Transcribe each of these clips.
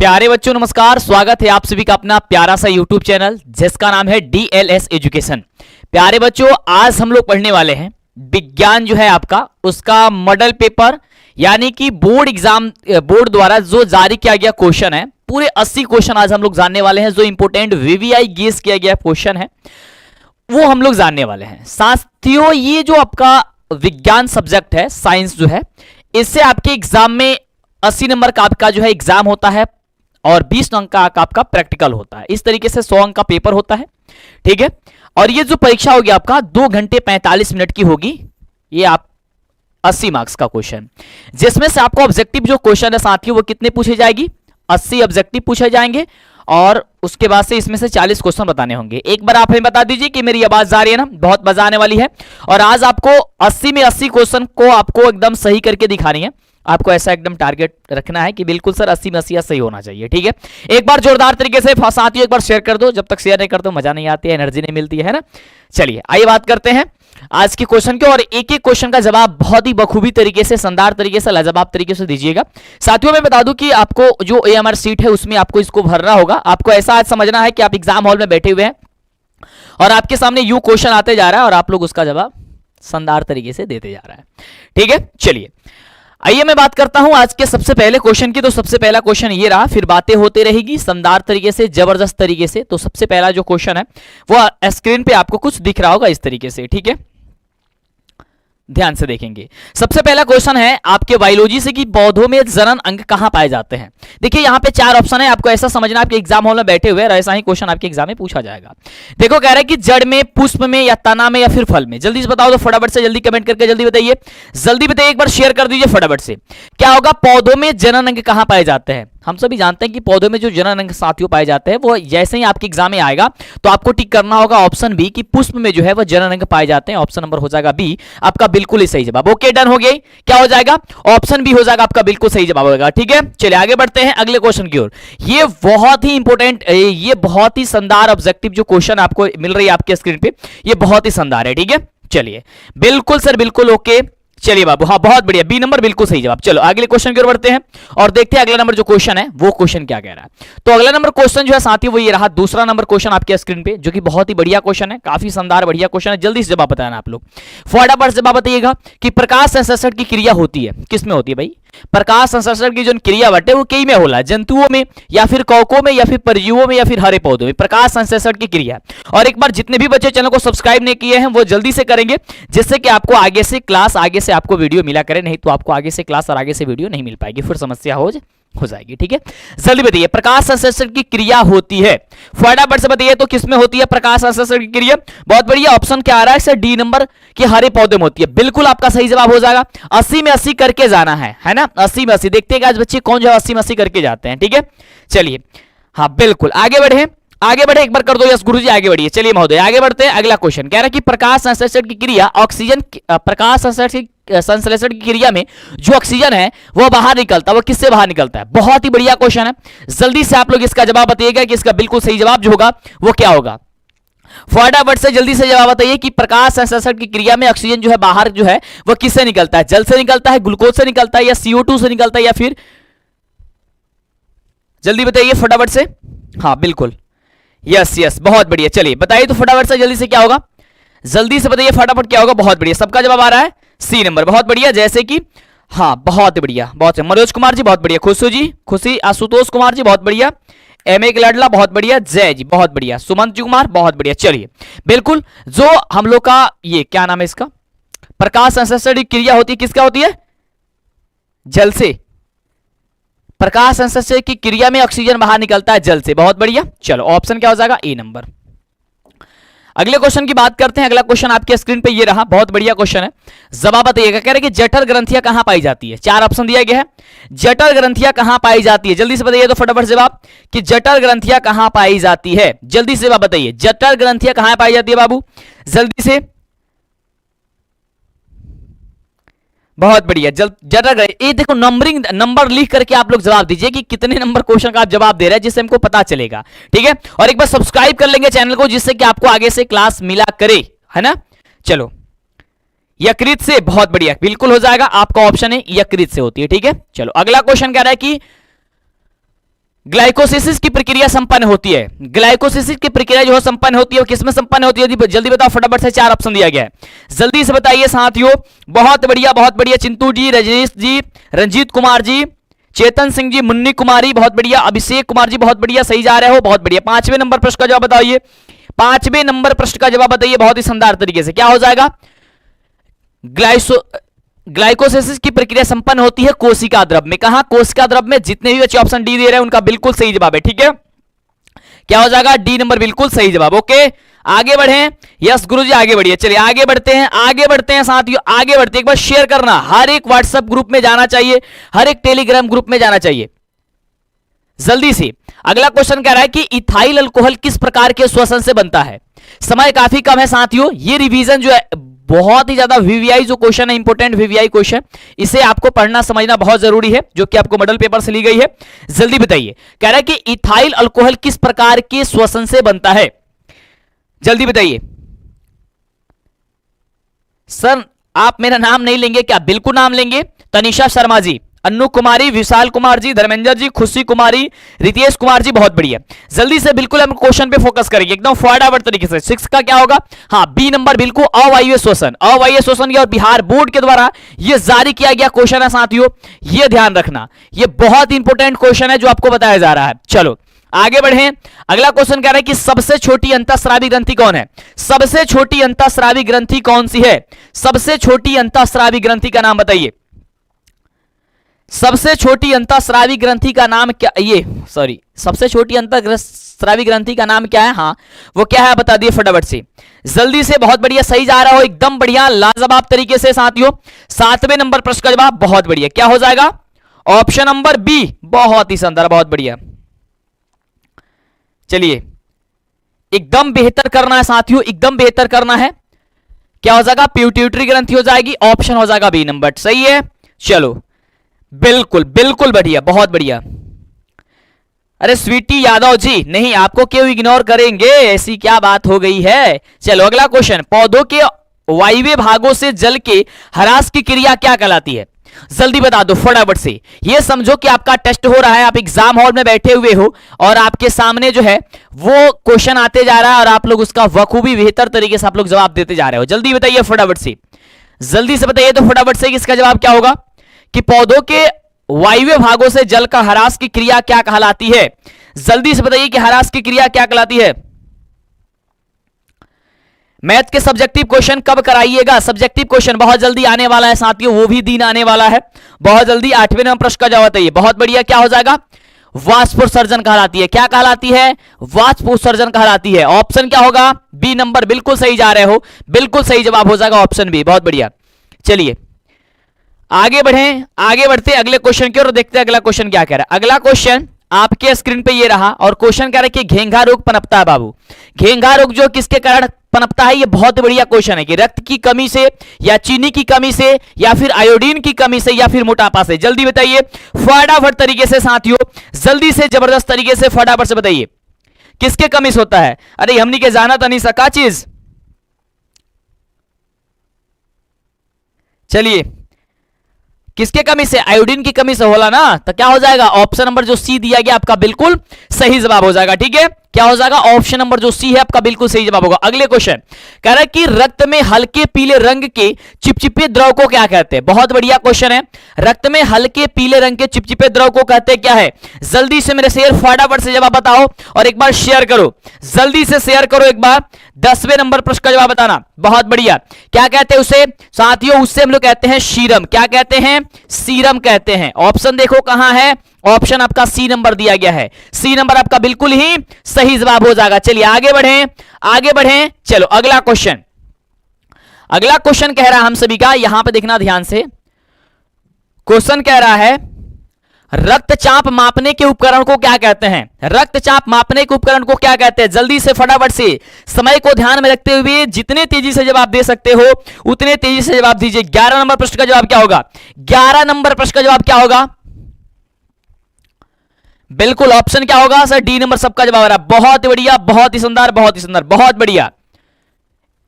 प्यारे बच्चों नमस्कार, स्वागत है आप सभी का अपना प्यारा सा YouTube चैनल जिसका नाम है DLS एजुकेशन। प्यारे बच्चों, आज हम लोग पढ़ने वाले हैं विज्ञान जो है आपका उसका मॉडल पेपर, यानी कि बोर्ड एग्जाम बोर्ड द्वारा जो जारी किया गया क्वेश्चन है। पूरे 80 क्वेश्चन आज हम लोग जानने वाले हैं। जो इंपोर्टेंट VVI गेस किया गया क्वेश्चन है वो हम लोग जानने वाले हैं। साथियों, ये जो आपका विज्ञान सब्जेक्ट है, साइंस जो है, इससे आपके एग्जाम में 80 नंबर का आपका जो है एग्जाम होता है और 20 अंक का आपका प्रैक्टिकल होता है। इस तरीके से 100 अंक का पेपर होता है, ठीक है। और ये जो परीक्षा होगी आपका 2 घंटे 45 मिनट की होगी। ये आप 80 मार्क्स का क्वेश्चन, जिसमें से आपको ऑब्जेक्टिव जो क्वेश्चन है साथियों वो कितने पूछे जाएगी, 80 ऑब्जेक्टिव पूछे जाएंगे और उसके बाद से इसमें से 40 क्वेश्चन बताने होंगे। एक बार आप हमें बता दीजिए कि मेरी आवाज जा रही है ना, बहुत मजा आने वाली है। और आज आपको 80 में 80 क्वेश्चन को आपको एकदम सही करके दिखानी है। आपको ऐसा एकदम टारगेट रखना है कि बिल्कुल सर 80 में 80 सही होना चाहिए, ठीक है। एक बार जोरदार तरीके से साथियों एक बार शेयर कर दो। जब तक शेयर नहीं करते हो मजा नहीं आती है, एनर्जी नहीं मिलती है ना। चलिए आइए बात करते हैं आज के क्वेश्चन के, और एक एक क्वेश्चन का जवाब बहुत ही बखूबी तरीके से, शानदार तरीके से, लाजवाब तरीके से दीजिएगा। साथियों मैं बता दूं कि आपको जो AMR सीट है उसमें आपको इसको भरना होगा। आपको ऐसा आज समझना है कि आप एग्जाम हॉल में बैठे हुए हैं और आपके सामने यू क्वेश्चन आते जा रहा है और आप लोग उसका जवाब शानदार तरीके से देते जा रहा है, ठीक है। चलिए आइए मैं बात करता हूं आज के सबसे पहले क्वेश्चन की। तो सबसे पहला क्वेश्चन ये रहा, फिर बातें होते रहेगी शानदार तरीके से, जबरदस्त तरीके से। तो सबसे पहला जो क्वेश्चन है वो स्क्रीन पे आपको कुछ दिख रहा होगा इस तरीके से, ठीक है। ध्यान से देखेंगे। सबसे पहला क्वेश्चन है आपके बायोलॉजी से कि पौधों में जनन अंग कहां पाए जाते हैं। देखिए यहाँ पे 4 ऑप्शन है, आपको ऐसा समझना आपके एग्जाम हॉल में बैठे हुए और ऐसा ही क्वेश्चन आपके एग्जाम में पूछा जाएगा। देखो कह रहा है कि जड़ में, पुष्प में, या तना में, या फिर फल में। जल्दी से बताओ, तो फटाफट से जल्दी कमेंट करके जल्दी बताइए, जल्दी बताइए, एक बार शेयर कर दीजिए फटाफट से। क्या होगा, पौधों में जनन अंग कहां पाए जाते हैं। हम सभी जानते हैं कि पौधों में जो जनन अंग साथियों पाए जाते हैं वो जैसे ही आपके एग्जाम में आएगा तो आपको टिक करना होगा ऑप्शन बी कि पुष्प में जो है वो जनन अंग पाए जाते हैं। ऑप्शन नंबर हो जाएगा बी आपका बिल्कुल ही सही जवाब। ओके डन हो गई, क्या हो जाएगा, ऑप्शन बी हो जाएगा आपका बिल्कुल सही जवाब होगा, ठीक है। चलिए आगे बढ़ते हैं अगले क्वेश्चन की ओर। ये बहुत ही इंपॉर्टेंट, ये बहुत ही शानदार ऑब्जेक्टिव जो क्वेश्चन आपको मिल रही है आपके स्क्रीन पे, ये बहुत ही शानदार है, ठीक है। चलिए बिल्कुल सर, बिल्कुल ओके। चलिए बाबू, हाँ बहुत बढ़िया, बी नंबर बिल्कुल सही जवाब। चलो अगले क्वेश्चन की ओर बढ़ते हैं और देखते हैं अगला नंबर जो क्वेश्चन है वो क्वेश्चन क्या कह रहा है। तो अगला नंबर क्वेश्चन जो है साथियों वो ये रहा, दूसरा नंबर क्वेश्चन आपके स्क्रीन पे, जो कि बहुत ही बढ़िया क्वेश्चन है, काफी शानदार बढ़िया क्वेश्चन है। जल्दी से जवाब बताना आप लोग, फटाफट जवाब बताइएगा कि प्रकाश संश्लेषण की क्रिया होती है किसमें होती है भाई। प्रकाश संश्लेषण की जो क्रिया बटे वो कई में होला, जंतुओं में या फिर कौकों में या फिर परजीवों में या फिर हरे पौधों में, प्रकाश संश्लेषण की क्रिया। और एक बार जितने भी बच्चे चैनल को सब्सक्राइब नहीं किए हैं वो जल्दी से करेंगे, जिससे कि आपको आगे से क्लास, आगे से आपको वीडियो मिला करे, नहीं तो आपको आगे से क्लास और आगे से वीडियो नहीं मिल पाएगी, फिर समस्या हो जाएगी, ठीक है। जल्दी बताइए, प्रकाश संश्लेषण की क्रिया होती है, फटाफट से बताइए तो किसमें होती है प्रकाश संश्लेषण की क्रिया। बहुत बढ़िया, ऑप्शन क्या आ रहा है सर, डी नंबर कि हरे पौधे में होती है, बिल्कुल आपका सही जवाब हो जाएगा। 80 में 80 करके जाना है ना, 80 में 80। देखते हैं आज बच्चे कौन जो 80 में 80 करके जाते हैं, ठीक है। चलिए हाँ बिल्कुल आगे बढ़े, आगे बढ़े, एक बार कर दो यस गुरुजी, आगे बढ़िए। चलिए महोदय आगे बढ़ते हैं। अगला क्वेश्चन कह रहा है कि प्रकाश संश्लेषण की क्रिया ऑक्सीजन, प्रकाश संश्लेषण की क्रिया में जो ऑक्सीजन है वो बाहर निकलता है, वो किससे बाहर निकलता है। बहुत ही बढ़िया क्वेश्चन है, जल्दी से आप लोग इसका जवाब बताइएगा कि इसका बिल्कुल सही जवाब जो होगा वो क्या होगा। फटाफट से जल्दी से जवाब बताइए कि प्रकाश संश्लेषण की क्रिया में ऑक्सीजन जो है बाहर जो है वो किससे निकलता है, जल से निकलता है, ग्लूकोज से निकलता है, या CO2 से निकलता है, या फिर जल्दी बताइए फटाफट से। हाँ बिल्कुल, यस यस, बहुत बढ़िया। चलिए बताइए तो फटाफट से जल्दी से क्या होगा, जल्दी से बताइए फटाफट क्या होगा। बहुत बढ़िया, सबका जवाब आ रहा है सी नंबर, बहुत बढ़िया। जैसे कि हाँ बहुत बढ़िया, बहुत मनोज कुमार जी बहुत बढ़िया, खुशू जी, खुशी, आशुतोष कुमार जी बहुत बढ़िया, MA लाडला बहुत बढ़िया, जय जी बहुत बढ़िया, सुमंत जी कुमार बहुत बढ़िया। चलिए बिल्कुल, जो हम लोग का ये क्या नाम है इसका, प्रकाश संश्लेषण की क्रिया होती है किसका होती है, जल से। प्रकाश संश्लेषण की क्रिया में ऑक्सीजन बाहर निकलता है जल से, बहुत बढ़िया। चलो ऑप्शन क्या हो जाएगा, ए नंबर। अगले क्वेश्चन की बात करते हैं। अगला क्वेश्चन आपके स्क्रीन पे ये रहा, बहुत बढ़िया क्वेश्चन है, जवाब बताइएगा। कह रहे कि जठर ग्रंथियां कहां पाई जाती है, 4 ऑप्शन दिया गया है, जठर ग्रंथियां कहां पाई जाती है। जल्दी से बताइए तो फटाफट जवाब कि जठर ग्रंथियां कहां पाई जाती है। जल्दी से जवाब बताइए, जठर ग्रंथियां कहां पाई जाती है बाबू, जल्दी से। बहुत बढ़िया, जठर, ये देखो नंबरिंग, नंबर लिख करके आप लोग जवाब दीजिए कि कितने नंबर क्वेश्चन का आप जवाब दे रहे हैं, जिससे हमको पता चलेगा, ठीक है। और एक बार सब्सक्राइब कर लेंगे चैनल को, जिससे कि आपको आगे से क्लास मिला करे, है ना। चलो यकृत से, बहुत बढ़िया, बिल्कुल हो जाएगा, आपका ऑप्शन है यकृत से होती है, ठीक है। चलो अगला क्वेश्चन कह रहा है कि ग्लाइकोसिस की प्रक्रिया संपन्न होती है। ग्लाइकोसिस की प्रक्रिया जो संपन्न होती है वो किसमें संपन्न होती है? जल्दी बताओ फटाफट से, 4 ऑप्शन दिया गया है, जल्दी से बताइए साथियों। बहुत बढ़िया, बहुत बढ़िया। चिंटू जी, रजनीश जी, रंजीत कुमार जी, चेतन सिंह जी, मुन्नी कुमारी, बहुत बढ़िया। अभिषेक कुमार जी, बहुत बढ़िया, सही जा रहे हो, बहुत बढ़िया। 5वें नंबर प्रश्न का जवाब बताइए, 5वें नंबर प्रश्न का जवाब बताइए बहुत ही शानदार तरीके से। क्या हो जाएगा? ग्लाइकोसिस की प्रक्रिया संपन्न होती है कोशिका द्रव में। कहां? कोशिका द्रव में। जितने भी बच्चे ऑप्शन डी दे रहे हैं उनका बिल्कुल सही जवाब है, ठीक है। क्या हो जाएगा? डी नंबर बिल्कुल सही जवाब। ओके, आगे बढ़े। यस गुरुजी, आगे बढ़िए। चलिए आगे बढ़ते हैं, आगे बढ़ते हैं साथियों, आगे बढ़ते हैं। एक बार शेयर करना, हर एक व्हाट्सएप ग्रुप में जाना चाहिए, हर एक टेलीग्राम ग्रुप में जाना चाहिए जल्दी से। अगला क्वेश्चन कह रहा है कि इथाइल अल्कोहल किस प्रकार के श्वसन से बनता है? समय काफी कम है साथियों, ये रिवीजन जो है बहुत ही ज्यादा वीवीआई जो क्वेश्चन है, इंपोर्टेंट वीवीआई क्वेश्चन, इसे आपको पढ़ना समझना बहुत जरूरी है, जो कि आपको मॉडल पेपर से ली गई है। जल्दी बताइए। कह रहा है कि इथाइल अल्कोहल किस प्रकार के श्वसन से बनता है? जल्दी बताइए। सर आप मेरा नाम नहीं लेंगे क्या? बिल्कुल नाम लेंगे। तनिषा शर्मा जी, अन्नू कुमारी, विशाल कुमार जी, धर्मेंद्र जी, खुशी कुमारी, रितेश कुमार जी, बहुत बढ़िया। जल्दी से बिल्कुल हम क्वेश्चन पे फोकस करेंगे एकदम फटाफट तरीके से। 6 का क्या होगा? हाँ, बी नंबर बिल्कुल अवायवीय श्वसन। अवायवीय श्वसन और बिहार बोर्ड के द्वारा यह जारी किया गया क्वेश्चन है साथियों, यह ध्यान रखना, यह बहुत इंपॉर्टेंट क्वेश्चन है जो आपको बताया जा रहा है। चलो आगे बढ़े। अगला क्वेश्चन कह रहा है कि सबसे छोटी अंतःस्रावी ग्रंथि कौन है? सबसे छोटी अंतःस्रावी ग्रंथि कौन सी है? सबसे छोटी अंतःस्रावी ग्रंथि का नाम बताइए। सबसे छोटी अंतःस्रावी ग्रंथि का नाम क्या? ये सॉरी, सबसे छोटी अंतःस्रावी ग्रंथि का नाम क्या है? हाँ, वो क्या है बता दिए फटाफट से, जल्दी से। बहुत बढ़िया, सही जा रहा हो एकदम बढ़िया, लाजवाब तरीके से साथियों। 7वें नंबर प्रश्न का जवाब बहुत बढ़िया, क्या हो जाएगा? ऑप्शन नंबर बी, बहुत ही शानदार, बहुत बढ़िया। चलिए एकदम बेहतर करना है साथियों, एकदम बेहतर करना है। क्या हो जाएगा? पिट्यूटरी ग्रंथि हो जाएगी, ऑप्शन हो जाएगा बी नंबर, सही है। चलो बिल्कुल बिल्कुल बढ़िया, बहुत बढ़िया। अरे स्वीटी यादव जी, नहीं आपको क्यों इग्नोर करेंगे, ऐसी क्या बात हो गई है। चलो अगला क्वेश्चन, पौधों के वायवीय भागों से जल के ह्रास की क्रिया क्या कहलाती है? जल्दी बता दो फटाफट से। ये समझो कि आपका टेस्ट हो रहा है, आप एग्जाम हॉल में बैठे हुए हो और आपके सामने जो है वो क्वेश्चन आते जा रहा है और आप लोग उसका बखूबी बेहतर तरीके से आप लोग जवाब देते जा रहे हो। जल्दी बताइए फटाफट से, जल्दी से बताइए तो फटाफट से, इसका जवाब क्या होगा? कि पौधों के वायवीय भागों से जल का ह्रास की क्रिया क्या कहलाती है? जल्दी से बताइए कि ह्रास की क्रिया क्या कहलाती है। मैथ के सब्जेक्टिव क्वेश्चन कब कराइएगा? सब्जेक्टिव क्वेश्चन बहुत जल्दी आने वाला है साथियों, वो भी दिन आने वाला है बहुत जल्दी। 8वें नंबर प्रश्न का जवाब बताइए, बहुत बढ़िया। क्या हो जाएगा? वाष्पोत्सर्जन कहलाती है। क्या कहलाती है? वाष्पोत्सर्जन कहलाती है। ऑप्शन क्या होगा? बी नंबर, बिल्कुल सही जा रहे हो, बिल्कुल सही जवाब हो जाएगा ऑप्शन बी, बहुत बढ़िया। चलिए आगे बढ़ें, आगे बढ़ते अगले क्वेश्चन की ओर, देखते हैं अगला क्वेश्चन क्या कह रहा है। अगला क्वेश्चन आपके स्क्रीन पे ये रहा और क्वेश्चन कह रहा है कि घेंघा रोग पनपता है बाबू। घेंघा रोग जो किसके कारण पनपता है? ये बहुत बढ़िया क्वेश्चन है कि रक्त की कमी से या चीनी की कमी से या फिर आयोडीन की कमी से या फिर मोटापा से। जल्दी बताइए फटाफट तरीके से साथियों, जल्दी से जबरदस्त तरीके से फटाफट से बताइए किसके कमी से होता है? अरे हमनी के जाना तो नहीं सका चीज। चलिए किसके कमी से? आयोडीन की कमी से होला ना, तो क्या हो जाएगा? ऑप्शन नंबर जो सी दिया गया आपका बिल्कुल सही जवाब हो जाएगा, ठीक है। क्या हो जाएगा? ऑप्शन नंबर जो सी है आपका बिल्कुल सही जवाब होगा। अगले क्वेश्चन कह रहा है कि रक्त में हल्के पीले रंग के चिपचिपे द्रव को क्या कहते हैं? बहुत बढ़िया क्वेश्चन है। रक्त में हल्के पीले रंग के चिपचिपे द्रव को कहते हैं क्या है? जल्दी से मेरे शेयर फटाफट से जवाब बताओ और एक बार शेयर करो, जल्दी से शेयर करो एक बार। 10वें नंबर प्रश्न का जवाब बताना, बहुत बढ़िया। क्या कहते हैं उसे साथियों? उससे हम लोग कहते हैं सीरम। क्या कहते हैं? सीरम कहते हैं। ऑप्शन देखो कहां है, ऑप्शन आपका सी नंबर दिया गया है, सी नंबर आपका बिल्कुल ही सही जवाब हो जाएगा। चलिए आगे बढ़ें, आगे बढ़ें। चलो अगला क्वेश्चन, अगला क्वेश्चन कह रहा है हम सभी का, यहां पे देखना ध्यान से। क्वेश्चन कह रहा है रक्तचाप मापने के उपकरण को क्या कहते हैं? रक्तचाप मापने के उपकरण को क्या कहते हैं? जल्दी से फटाफट से, समय को ध्यान में रखते हुए जितने तेजी से जवाब दे सकते हो उतने तेजी से जवाब दीजिए। 11 नंबर प्रश्न का जवाब क्या होगा? 11 नंबर प्रश्न का जवाब क्या होगा? बिल्कुल ऑप्शन क्या होगा सर? डी नंबर सबका जवाब आ रहा है। बहुत बढ़िया, बहुत ही सुंदर, बहुत ही सुंदर, बहुत बढ़िया।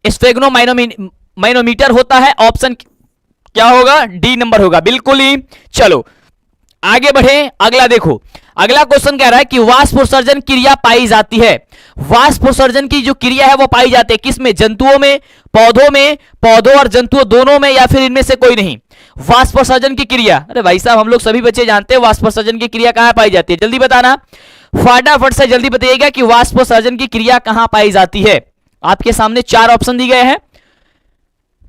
स्फेग्नोमाइनोमीटर होता है, ऑप्शन क्या होगा? डी नंबर होगा, बिल्कुल ही। चलो आगे बढ़े, अगला देखो, अगला क्वेश्चन कह रहा है कि वाष्पोत्सर्जन क्रिया पाई जाती है। वाष्पोत्सर्जन की जो क्रिया है वो पाई जाती है किसमें? जंतुओं में, पौधों में, पौधों और जंतुओं दोनों में, या फिर इनमें से कोई नहीं? वाष्पोत्सर्जन की क्रिया, अरे भाई साहब हम लोग सभी बच्चे जानते हैं वाष्पोत्सर्जन की क्रिया कहां पाई जाती है, जल्दी बताना, फटाफट से जल्दी बताइएगा कि वाष्पोत्सर्जन की क्रिया कहां पाई जाती है। आपके सामने 4 ऑप्शन दिए गए हैं।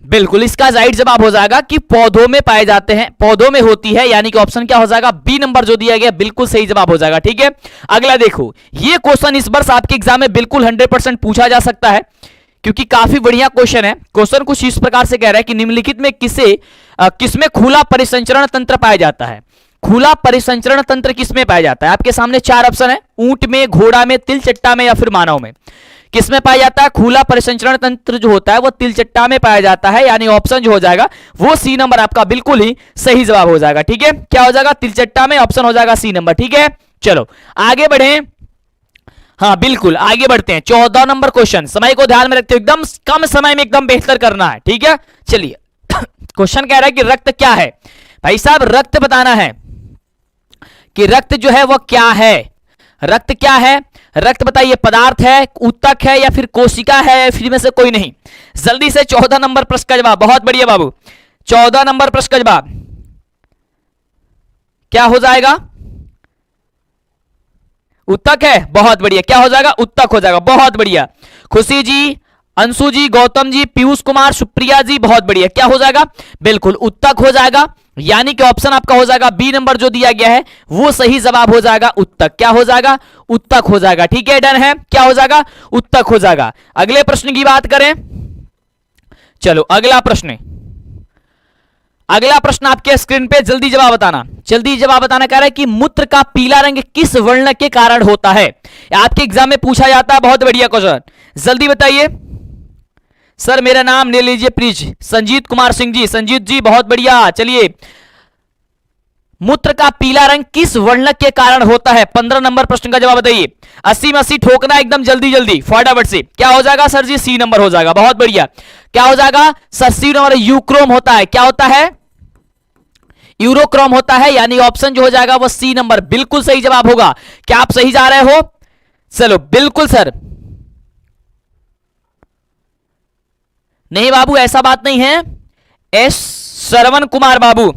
बिल्कुल इसका राइट जवाब हो जाएगा कि पौधों में पाए जाते हैं, पौधों में होती है, यानी कि ऑप्शन क्या हो जाएगा? बी नंबर जो दिया गया बिल्कुल सही जवाब हो जाएगा। ठीक है, अगला देखो, ये क्वेश्चन इस वर्ष आपके एग्जाम में बिल्कुल 100% पूछा जा सकता है, क्योंकि काफी बढ़िया क्वेश्चन है। क्वेश्चन कुछ इस प्रकार से कह रहा है कि निम्नलिखित में किसमें खुला परिसंचरण तंत्र पाया जाता है? खुला परिसंचरण तंत्र किसमें पाया जाता है? आपके सामने 4 ऑप्शन है, ऊंट में, घोड़ा में, तिलचट्टा में, या फिर मानव में। किसमें पाया जाता है? खुला परिसंचरण तंत्र जो होता है वो तिलचट्टा में पाया जाता है, यानी ऑप्शन जो हो जाएगा वो सी नंबर आपका बिल्कुल ही सही जवाब हो जाएगा। ठीक है, क्या हो जाएगा? तिलचट्टा में, ऑप्शन हो जाएगा सी नंबर। ठीक है, चलो आगे बढ़े। हाँ बिल्कुल आगे बढ़ते हैं। 14 नंबर क्वेश्चन, समय को ध्यान में रखते हुए एकदम कम समय में एकदम बेहतर करना है। ठीक है, चलिए क्वेश्चन कह रहा है कि रक्त क्या है? भाई साहब रक्त बताना है कि रक्त जो है वो क्या है। रक्त क्या है? रक्त बताइए, पदार्थ है, ऊतक है, या फिर कोशिका है, फिर में से कोई नहीं? जल्दी से 14 नंबर प्रश्न का जवाब। बहुत बढ़िया बाबू, 14 नंबर प्रश्न का जवाब क्या हो जाएगा? ऊतक है। बहुत बढ़िया, क्या हो जाएगा? ऊतक हो जाएगा। बहुत बढ़िया, खुशी जी, अंशु जी, गौतम जी, पीयूष कुमार, सुप्रिया जी, बहुत बढ़िया, क्या हो जाएगा? बिल्कुल ऊतक हो जाएगा, यानी कि ऑप्शन आपका हो जाएगा बी नंबर जो दिया गया है वो सही जवाब हो जाएगा, ऊतक। क्या हो जाएगा? ऊतक हो जाएगा। ठीक है, डन है, क्या हो जाएगा? ऊतक हो जाएगा। अगले प्रश्न की बात करें, चलो अगला प्रश्न, अगला प्रश्न आपके स्क्रीन पे, जल्दी जवाब बताना, जल्दी जवाब बताना। कह रहा है कि मूत्र का पीला रंग किस वर्ण के कारण होता है? आपके एग्जाम में पूछा जाता है। बहुत बढ़िया क्वेश्चन, जल्दी बताइए। सर मेरा नाम ले लीजिए प्लीज, संजीत कुमार सिंह जी। संजीत जी बहुत बढ़िया, चलिए मूत्र का पीला रंग किस वर्ण के कारण होता है? 15 नंबर प्रश्न का जवाब बताइए। 80 में 80 ठोकना एकदम जल्दी जल्दी फटाफट से। क्या हो जाएगा सर जी? सी नंबर हो जाएगा। बहुत बढ़िया, क्या हो जाएगा सर? C number. यूक्रोम होता है, क्या होता है? यूरोक्रोम होता है, यानी ऑप्शन जो हो जाएगा वो सी नंबर बिल्कुल सही जवाब होगा। क्या आप सही जा रहे हो? चलो बिल्कुल सर। नहीं बाबू ऐसा बात नहीं है। एस श्रवण कुमार बाबू,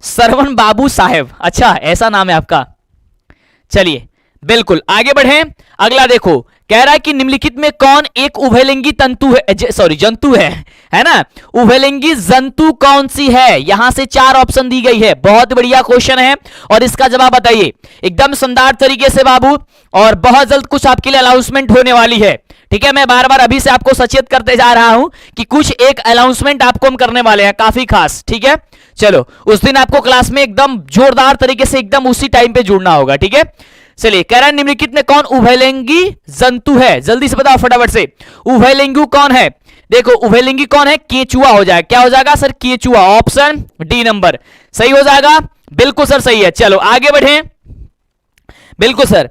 श्रवण बाबू साहेब, अच्छा ऐसा नाम है आपका। चलिए बिल्कुल आगे बढ़ें। अगला देखो, कह रहा है कि निम्नलिखित में कौन एक उभयलिंगी तंतु है, सॉरी जंतु है ना? उभयलिंगी जंतु कौन सी है? यहां से 4 ऑप्शन दी गई है। बहुत बढ़िया क्वेश्चन है और इसका जवाब बताइए एकदम शानदार तरीके से बाबू, और बहुत जल्द कुछ आपके लिए अनाउंसमेंट होने वाली है। ठीक है, मैं बार बार अभी से आपको सचेत करते जा रहा हूं कि कुछ एक अनाउंसमेंट आपको हम करने वाले हैं, काफी खास। ठीक है, चलो उस दिन आपको क्लास में एकदम जोरदार तरीके से एकदम उसी टाइम पे जुड़ना होगा। ठीक है, चलिए कह रहा है निम्नलिखित में कौन उभयलिंगी जंतु है? जल्दी से बताओ फटाफट से, उभयलिंगी कौन है? देखो उभयलिंगी कौन है? केंचुआ हो जाएगा। क्या हो जाएगा सर? केंचुआ, ऑप्शन डी नंबर सही हो जाएगा। बिल्कुल सर सही है। चलो आगे बढ़े, बिल्कुल सर।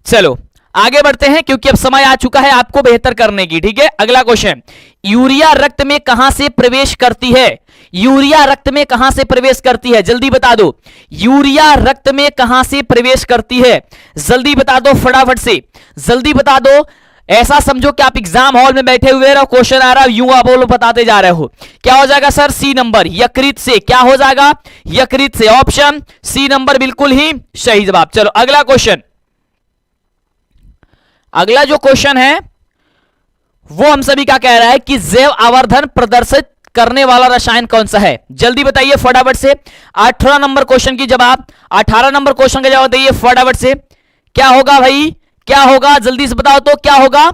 चलो आगे बढ़ते हैं क्योंकि अब समय आ चुका है आपको बेहतर करने की। ठीक है, अगला क्वेश्चन, यूरिया रक्त में कहां से प्रवेश करती है? यूरिया रक्त में कहां से प्रवेश करती है? जल्दी बता दो, यूरिया रक्त में कहां से प्रवेश करती है? जल्दी बता दो फटाफट से, जल्दी बता दो। ऐसा समझो कि आप एग्जाम हॉल में बैठे हुए रहो, क्वेश्चन आ रहा है, यूं आप बोलो बताते जा रहे हो। क्या हो जाएगा सर? सी नंबर, यकृत से। क्या हो जाएगा? यकृत से, ऑप्शन सी नंबर बिल्कुल ही सही जवाब। चलो अगला क्वेश्चन, अगला जो क्वेश्चन है वो हम सभी का कह रहा है कि जैव आवर्धन प्रदर्शित करने वाला रसायन कौन सा है? जल्दी बताइए फटाफट से। 18 नंबर क्वेश्चन की जवाब, 18 नंबर क्वेश्चन का जवाब बताइए फटाफट से। क्या होगा भाई? क्या होगा? जल्दी से बताओ तो क्या होगा?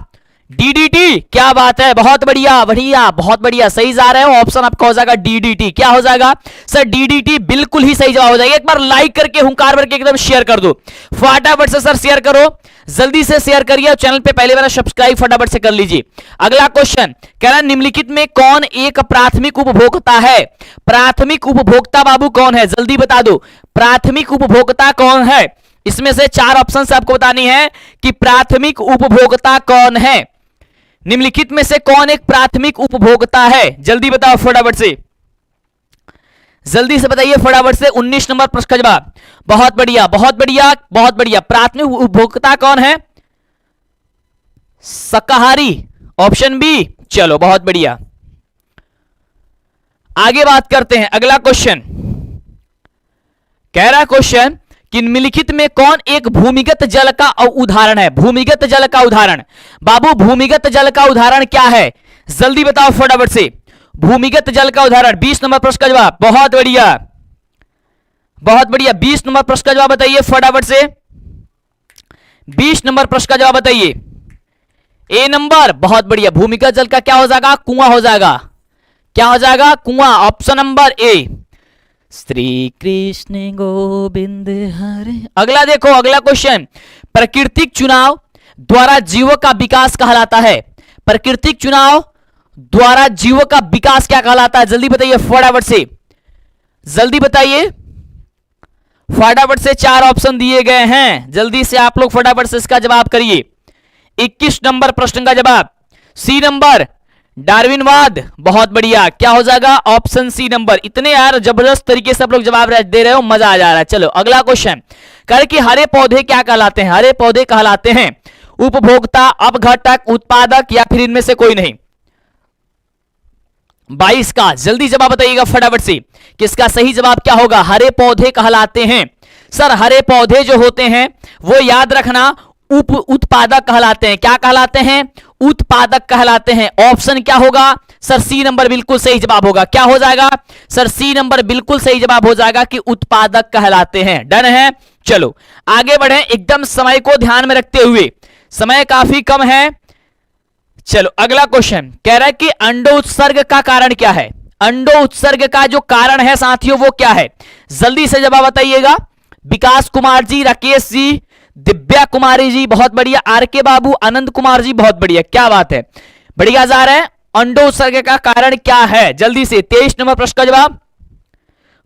डीडीटी। क्या बात है, बहुत बढ़िया बढ़िया, बहुत बढ़िया, सही जा रहे हो। ऑप्शन आपका हो जाएगा डीडीटी। क्या हो जाएगा सर? डीडीटी बिल्कुल ही सही जवाब हो जाएगा। एक बार लाइक करके हुंकार भर के एकदम शेयर कर दो फटाफट से। सर शेयर करो, जल्दी से शेयर करिए, और चैनल पे पहले बार सब्सक्राइब फटाफट से कर लीजिए। अगला क्वेश्चन कह रहा है निम्नलिखित में कौन एक प्राथमिक उपभोक्ता है? प्राथमिक उपभोक्ता बाबू कौन है? जल्दी बता दो, प्राथमिक उपभोक्ता कौन है? इसमें से 4 ऑप्शन से आपको बतानी है कि प्राथमिक उपभोक्ता कौन है। निम्नलिखित में से कौन एक प्राथमिक उपभोक्ता है? जल्दी बताओ फटाफट से, जल्दी से बताइए फटाफट से 19 नंबर प्रश्न का जवाब। बहुत बढ़िया बहुत बढ़िया बहुत बढ़िया। प्राथमिक उपभोक्ता कौन है? शाकाहारी, ऑप्शन बी। चलो बहुत बढ़िया, आगे बात करते हैं। अगला क्वेश्चन कह रहा है क्वेश्चन कि निम्नलिखित में कौन एक भूमिगत जल का उदाहरण है? भूमिगत जल का उदाहरण, बाबू भूमिगत जल का उदाहरण क्या है? जल्दी बताओ फटाफट से, भूमिगत जल का उदाहरण। 20 नंबर प्रश्न का जवाब। बहुत बढ़िया बहुत बढ़िया। 20 नंबर प्रश्न का जवाब बताइए फटाफट से। 20 नंबर प्रश्न का जवाब बताइए। ए नंबर, बहुत बढ़िया। भूमिगत जल का क्या हो जाएगा? कुआं हो जाएगा। क्या हो जाएगा? कुआं, option number A. Shri Krishna Govind हरे। अगला देखो, अगला क्वेश्चन, प्राकृतिक चुनाव द्वारा जीवों का विकास कहलाता है। प्राकृतिक चुनाव द्वारा जीवों का विकास क्या कहलाता है? जल्दी बताइए फटाफट से, जल्दी बताइए फटाफट से। 4 ऑप्शन दिए गए हैं, जल्दी से आप लोग फटाफट से इसका जवाब करिए। 21 नंबर प्रश्न का जवाब सी नंबर, डार्विनवाद। बहुत बढ़िया, क्या हो जाएगा? Option C number. इतने यार जबरदस्त तरीके से आप लोग जवाब दे रहे हो, मजा आ जा रहा है। चलो अगला क्वेश्चन, कह कि हरे पौधे क्या कहलाते हैं? हरे पौधे कहलाते हैं उपभोक्ता, अपघटक, उत्पादक या फिर इनमें से कोई नहीं। 22 का जल्दी जवाब बताइएगा फटाफट से, किसका सही जवाब क्या होगा? हरे पौधे कहलाते हैं। सर हरे पौधे जो होते हैं वो याद रखना उप उत्पादक कहलाते हैं। क्या कहलाते हैं? उत्पादक कहलाते हैं। ऑप्शन क्या होगा? सर सी नंबर बिल्कुल सही जवाब होगा। क्या हो जाएगा? सर सी नंबर बिल्कुल सही जवाब हो जाएगा कि उत्पादक कहलाते हैं। डन है? चलो आगे बढ़े, एकदम समय को ध्यान में रखते हुए, समय काफी कम है। चलो अगला क्वेश्चन कह रहा है कि अंडो उत्सर्ग का कारण क्या है? अंडो उत्सर्ग का जो कारण है साथियों वो क्या है? जल्दी से जवाब बताइएगा। विकास कुमार जी, राकेश जी, दिव्या कुमारी जी, बहुत बढ़िया। आर के बाबू, आनंद कुमार जी, बहुत बढ़िया। क्या बात है, बढ़िया जा रहे हैं। अंडो उत्सर्ग का कारण क्या है? जल्दी से 23 नंबर प्रश्न का जवाब।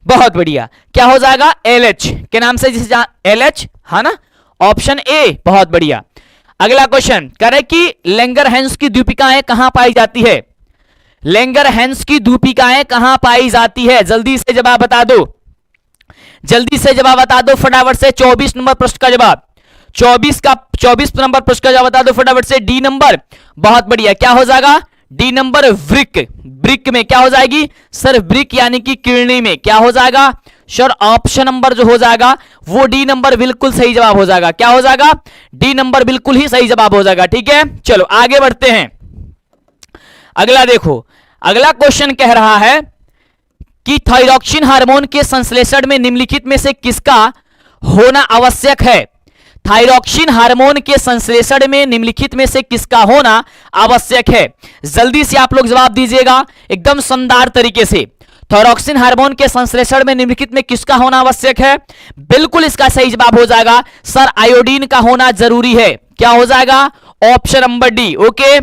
बहुत बढ़िया, क्या हो जाएगा? एलएच के नाम से, जिसे एलएच है ना, ऑप्शन ए। बहुत बढ़िया। अगला क्वेश्चन कह रहे कि लैंगरहैंस की द्वीपिकाएं कहां पाई जाती है? लैंगरहैंस की द्वीपिकाएं कहां पाई जाती है? जल्दी से जवाब बता दो, जल्दी से जवाब बता दो फटाफट से। 24 नंबर प्रश्न का जवाब, 24 नंबर प्रश्न का जवाब बता दो फटाफट से। डी नंबर, बहुत बढ़िया। क्या हो जाएगा? D number वृक्क। वृक्क में क्या हो जाएगी? सर वृक्क यानी कि किडनी में। क्या हो जाएगा? सर ऑप्शन नंबर जो हो जाएगा वो डी नंबर बिल्कुल सही जवाब हो जाएगा। क्या हो जाएगा? डी नंबर बिल्कुल ही सही जवाब हो जाएगा। ठीक है, चलो आगे बढ़ते हैं। अगला देखो, अगला क्वेश्चन कह रहा है कि थायरॉक्सिन हार्मोन के संश्लेषण में निम्नलिखित में से किसका होना आवश्यक है? थायरॉक्सिन हार्मोन के संश्लेषण में निम्नलिखित में से किसका होना आवश्यक है? जल्दी से आप लोग जवाब दीजिएगा एकदम शानदार तरीके से। थायरॉक्सिन हार्मोन के संश्लेषण में निम्नलिखित में किसका होना आवश्यक है? बिल्कुल इसका सही जवाब हो जाएगा सर आयोडीन का होना जरूरी है। क्या हो जाएगा? Option number D. Okay,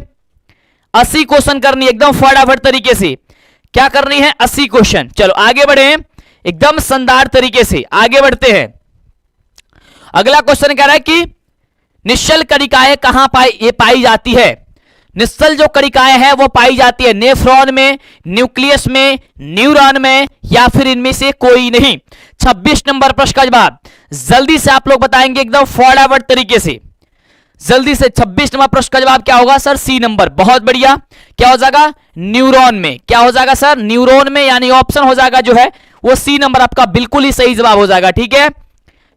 80 question करनी एकदम फटाफट तरीके से। क्या करनी है? 80 क्वेश्चन। चलो आगे बढ़े एकदम शानदार तरीके से, आगे बढ़ते हैं। अगला क्वेश्चन कह रहा है कि निश्चल कणिकाएं कहां पाई जाती है? निश्चल जो कणिकाएं हैं वो पाई जाती है नेफ्रॉन में, न्यूक्लियस में, न्यूरॉन में या फिर इनमें से कोई नहीं। 26 नंबर प्रश्न का जवाब जल्दी से आप लोग बताएंगे एकदम फटाफट तरीके से, जल्दी से। 26 नंबर प्रश्न का जवाब क्या होगा? Sir C number. बहुत बढ़िया, क्या हो जाएगा? न्यूरॉन में। क्या हो जाएगा सर? न्यूरॉन में, यानी ऑप्शन हो जाएगा जो है वो सी नंबर आपका बिल्कुल ही सही जवाब हो जाएगा। ठीक है,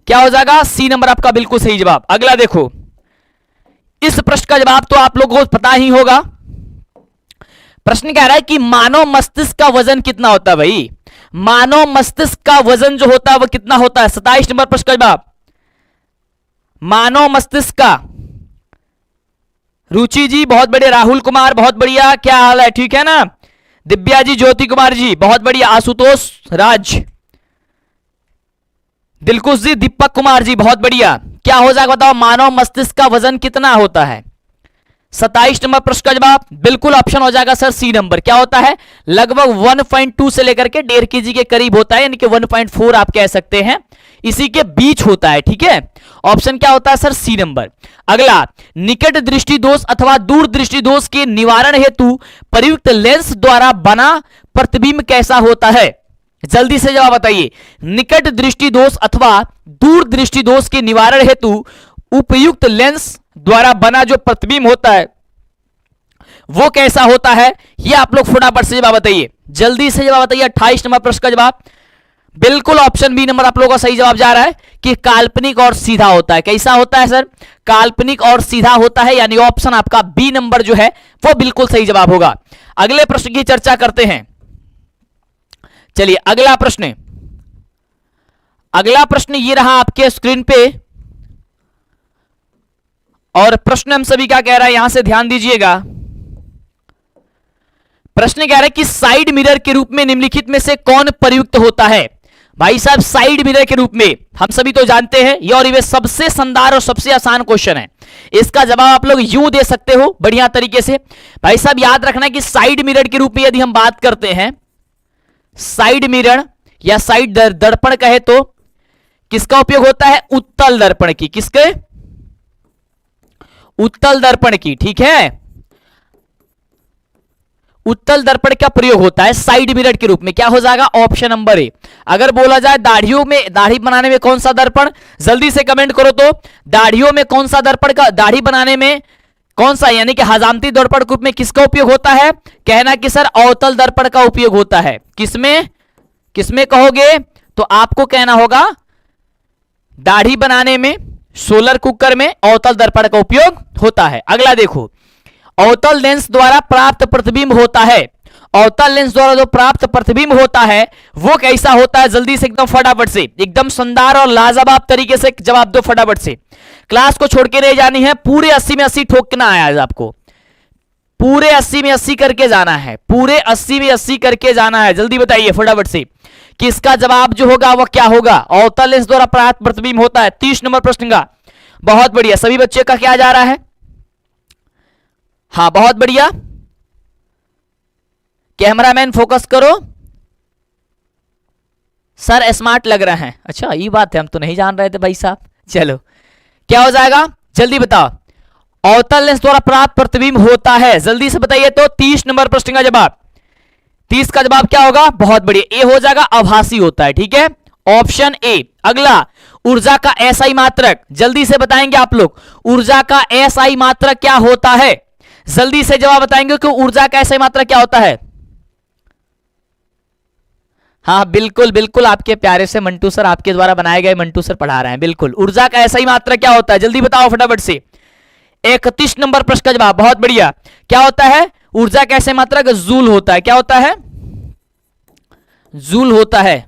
क्या हो जाएगा? सी नंबर आपका बिल्कुल सही जवाब। अगला देखो, इस प्रश्न का जवाब तो आप लोगों को पता ही होगा। प्रश्न कह रहा है कि मानव मस्तिष्क का वजन कितना होता है? भाई मानव मस्तिष्क का वजन जो होता है वो कितना होता है? 27 नंबर प्रश्न का जवाब, मानव मस्तिष्क का। रुचि जी बहुत बढ़िया, राहुल कुमार बहुत बढ़िया, क्या हाल है? ठीक है ना? दिव्या जी, ज्योति कुमार जी बहुत बढ़िया, आशुतोष राज, दिलकुश जी, दीपक कुमार जी बहुत बढ़िया। क्या हो जाएगा बताओ? मानव मस्तिष्क का वजन कितना होता है? 27 नंबर प्रश्न का जवाब बिल्कुल ऑप्शन हो जाएगा सर सी नंबर। क्या होता है? लगभग 1.2 से लेकर के 1.5 kg के करीब होता है, यानी कि 1.4 आप कह सकते हैं, इसी के बीच होता है। ठीक है, ऑप्शन क्या होता है सर? C number. अगला, निकट दृष्टि दोष अथवा दूर दृष्टि दोष के निवारण हेतु प्रयुक्त लेंस द्वारा बना प्रतिबिंब कैसा होता है? जल्दी से जवाब बताइए। निकट दृष्टि दोष अथवा दूर दृष्टि दोष के निवारण हेतु उपयुक्त लेंस द्वारा बना जो प्रतिबिंब होता है वो कैसा होता है, ये आप लोग फटाफट से जवाब बताइए। जल्दी से जवाब बताइए। 28 नंबर प्रश्न का जवाब बिल्कुल ऑप्शन बी नंबर आप लोगों का सही जवाब जा रहा है कि काल्पनिक और सीधा होता है। कैसा होता है सर? काल्पनिक और सीधा होता है, यानी ऑप्शन आपका बी नंबर जो है वो बिल्कुल सही जवाब होगा। अगले प्रश्न की चर्चा करते हैं। चलिए अगला प्रश्न, अगला प्रश्न ये रहा आपके स्क्रीन पे, और प्रश्न हम सभी क्या कह रहा है यहां से ध्यान दीजिएगा। प्रश्न कह रहा है कि साइड मिरर के रूप में निम्नलिखित में से कौन प्रयुक्त होता है? भाई साहब साइड मिरर के रूप में हम सभी तो जानते हैं ये, और ये सबसे शानदार और सबसे आसान क्वेश्चन है। इसका जवाब आप लोग यूं दे सकते हो बढ़िया तरीके से। भाई साहब याद रखना कि साइड मिरर के रूप में यदि हम बात करते हैं, साइड मिरर या साइड दर्पण कहे तो किसका उपयोग होता है? उत्तल दर्पण की। किसके? उत्तल दर्पण की। ठीक है, उत्तल दर्पण का प्रयोग होता है साइड मिरर के रूप में। क्या हो जाएगा? ऑप्शन नंबर ए। अगर बोला जाए दाढ़ियों में, दाढ़ी बनाने में कौन सा दर्पण, जल्दी से कमेंट करो तो दाढ़ियों में कौन सा दर्पण का, दाढ़ी बनाने में कौन सा, यानी कि हजामती दर्पण के रूप में किसका उपयोग होता है? कहना कि सर अवतल दर्पण का उपयोग होता है। किसमें किसमें कहोगे तो आपको कहना होगा दाढ़ी बनाने में, सोलर कुकर में अवतल दर्पण का उपयोग होता है। अगला देखो, अवतल लेंस द्वारा प्राप्त प्रतिबिंब होता है। अवतल लेंस द्वारा जो प्राप्त प्रतिबिंब होता है वो कैसा होता है? जल्दी से एकदम फटाफट से, एकदम शानदार और लाजवाब तरीके से जवाब दो फटाफट से। क्लास को छोड़ के नहीं जानी है, पूरे 80 में 80 ठोकना है आज आपको, पूरे 80 में 80 करके जाना है, पूरे 80 में 80 करके जाना है। जल्दी बताइए फटाफट से कि इसका जवाब जो होगा वह क्या होगा? अवतल लेंस द्वारा प्राप्त प्रतिबिंब होता है। 30 नंबर प्रश्न का। बहुत बढ़िया, सभी बच्चे का क्या जा रहा है? हाँ बहुत बढ़िया, कैमरामैन फोकस करो। सर स्मार्ट लग रहा है। अच्छा ये बात है, हम तो नहीं जान रहे थे भाई साहब। चलो क्या हो जाएगा जल्दी बताओ। अवतल लेंस द्वारा प्राप्त प्रतिबिंब होता है, जल्दी से बताइए तो 30 नंबर प्रश्न का जवाब। 30 का जवाब क्या होगा? बहुत बढ़िया, ए हो जाएगा, आभासी होता है। ठीक है, ऑप्शन ए। अगला, ऊर्जा का एसआई मात्रक, जल्दी से बताएंगे आप लोग ऊर्जा का एसआई मात्रक क्या होता है? जल्दी से जवाब बताएंगे कि ऊर्जा का एसआई मात्रक क्या होता है? हाँ बिल्कुल बिल्कुल, आपके प्यारे से मंटू सर, आपके द्वारा बनाए गए मंटू सर पढ़ा रहे हैं। बिल्कुल, ऊर्जा का एसआई मात्रक क्या होता है? जल्दी बताओ फटाफट से। 31 नंबर प्रश्न का जवाब। बहुत बढ़िया, क्या होता है? ऊर्जा का एसआई मात्रक जूल होता है। क्या होता है? जूल होता है।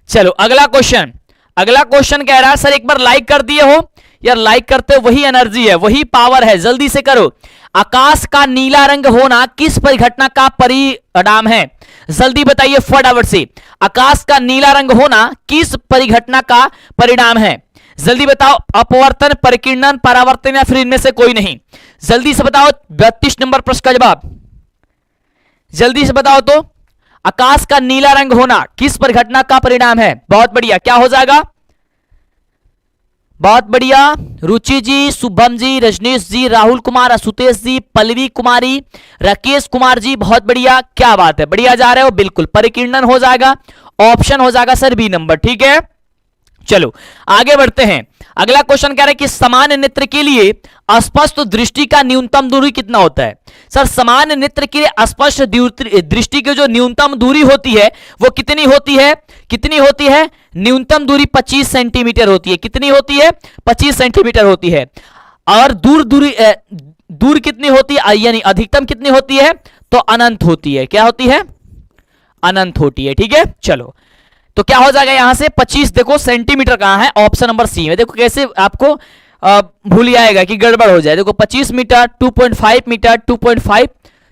चलो अगला क्वेश्चन, अगला क्वेश्चन कह रहा है सर एक बार लाइक कर दिए हो यार, लाइक करते वही एनर्जी है, वही पावर है। जल्दी से करो। आकाश का नीला रंग होना किस परिघटना का परिणाम है? जल्दी बताइए फटाफट से, आकाश का नीला रंग होना किस परिघटना का परिणाम है? जल्दी बताओ। अपवर्तन, परिकिरणन, परावर्तन या फिर इनमें से कोई नहीं? जल्दी से बताओ। 32 नंबर प्रश्न का जवाब जल्दी से बताओ तो, आकाश का नीला रंग होना किस परिघटना का परिणाम है? बहुत बढ़िया, क्या हो जाएगा? बहुत बढ़िया, रुचि जी, शुभम जी, रजनीश जी, राहुल कुमार, आशुतोष जी, पल्लवी कुमारी, राकेश कुमार जी, बहुत बढ़िया, क्या बात है, बढ़िया जा रहे हो। बिल्कुल परिकीर्णन हो जाएगा, ऑप्शन हो जाएगा सर बी नंबर। ठीक है, चलो आगे बढ़ते हैं। अगला क्वेश्चन कह रहा है कि सामान्य नेत्र के लिए स्पष्ट दृष्टि का न्यूनतम दूरी कितना होता है? सर सामान्य नेत्र के लिए स्पष्ट दृष्टि की जो न्यूनतम दूरी होती है वो कितनी होती है? कितनी होती है? न्यूनतम दूरी 25 सेंटीमीटर होती है। कितनी होती है? 25 सेंटीमीटर होती है। और दूर कितनी होती है, यानी अधिकतम कितनी होती है? तो अनंत होती है। क्या होती है? अनंत होती है। ठीक है, चलो तो क्या हो जाएगा यहां से 25, देखो सेंटीमीटर कहां है? ऑप्शन नंबर सी में। देखो कैसे आपको भूल जाएगा कि गड़बड़ हो जाए। देखो 25 मीटर, 2.5 मीटर, 2.5,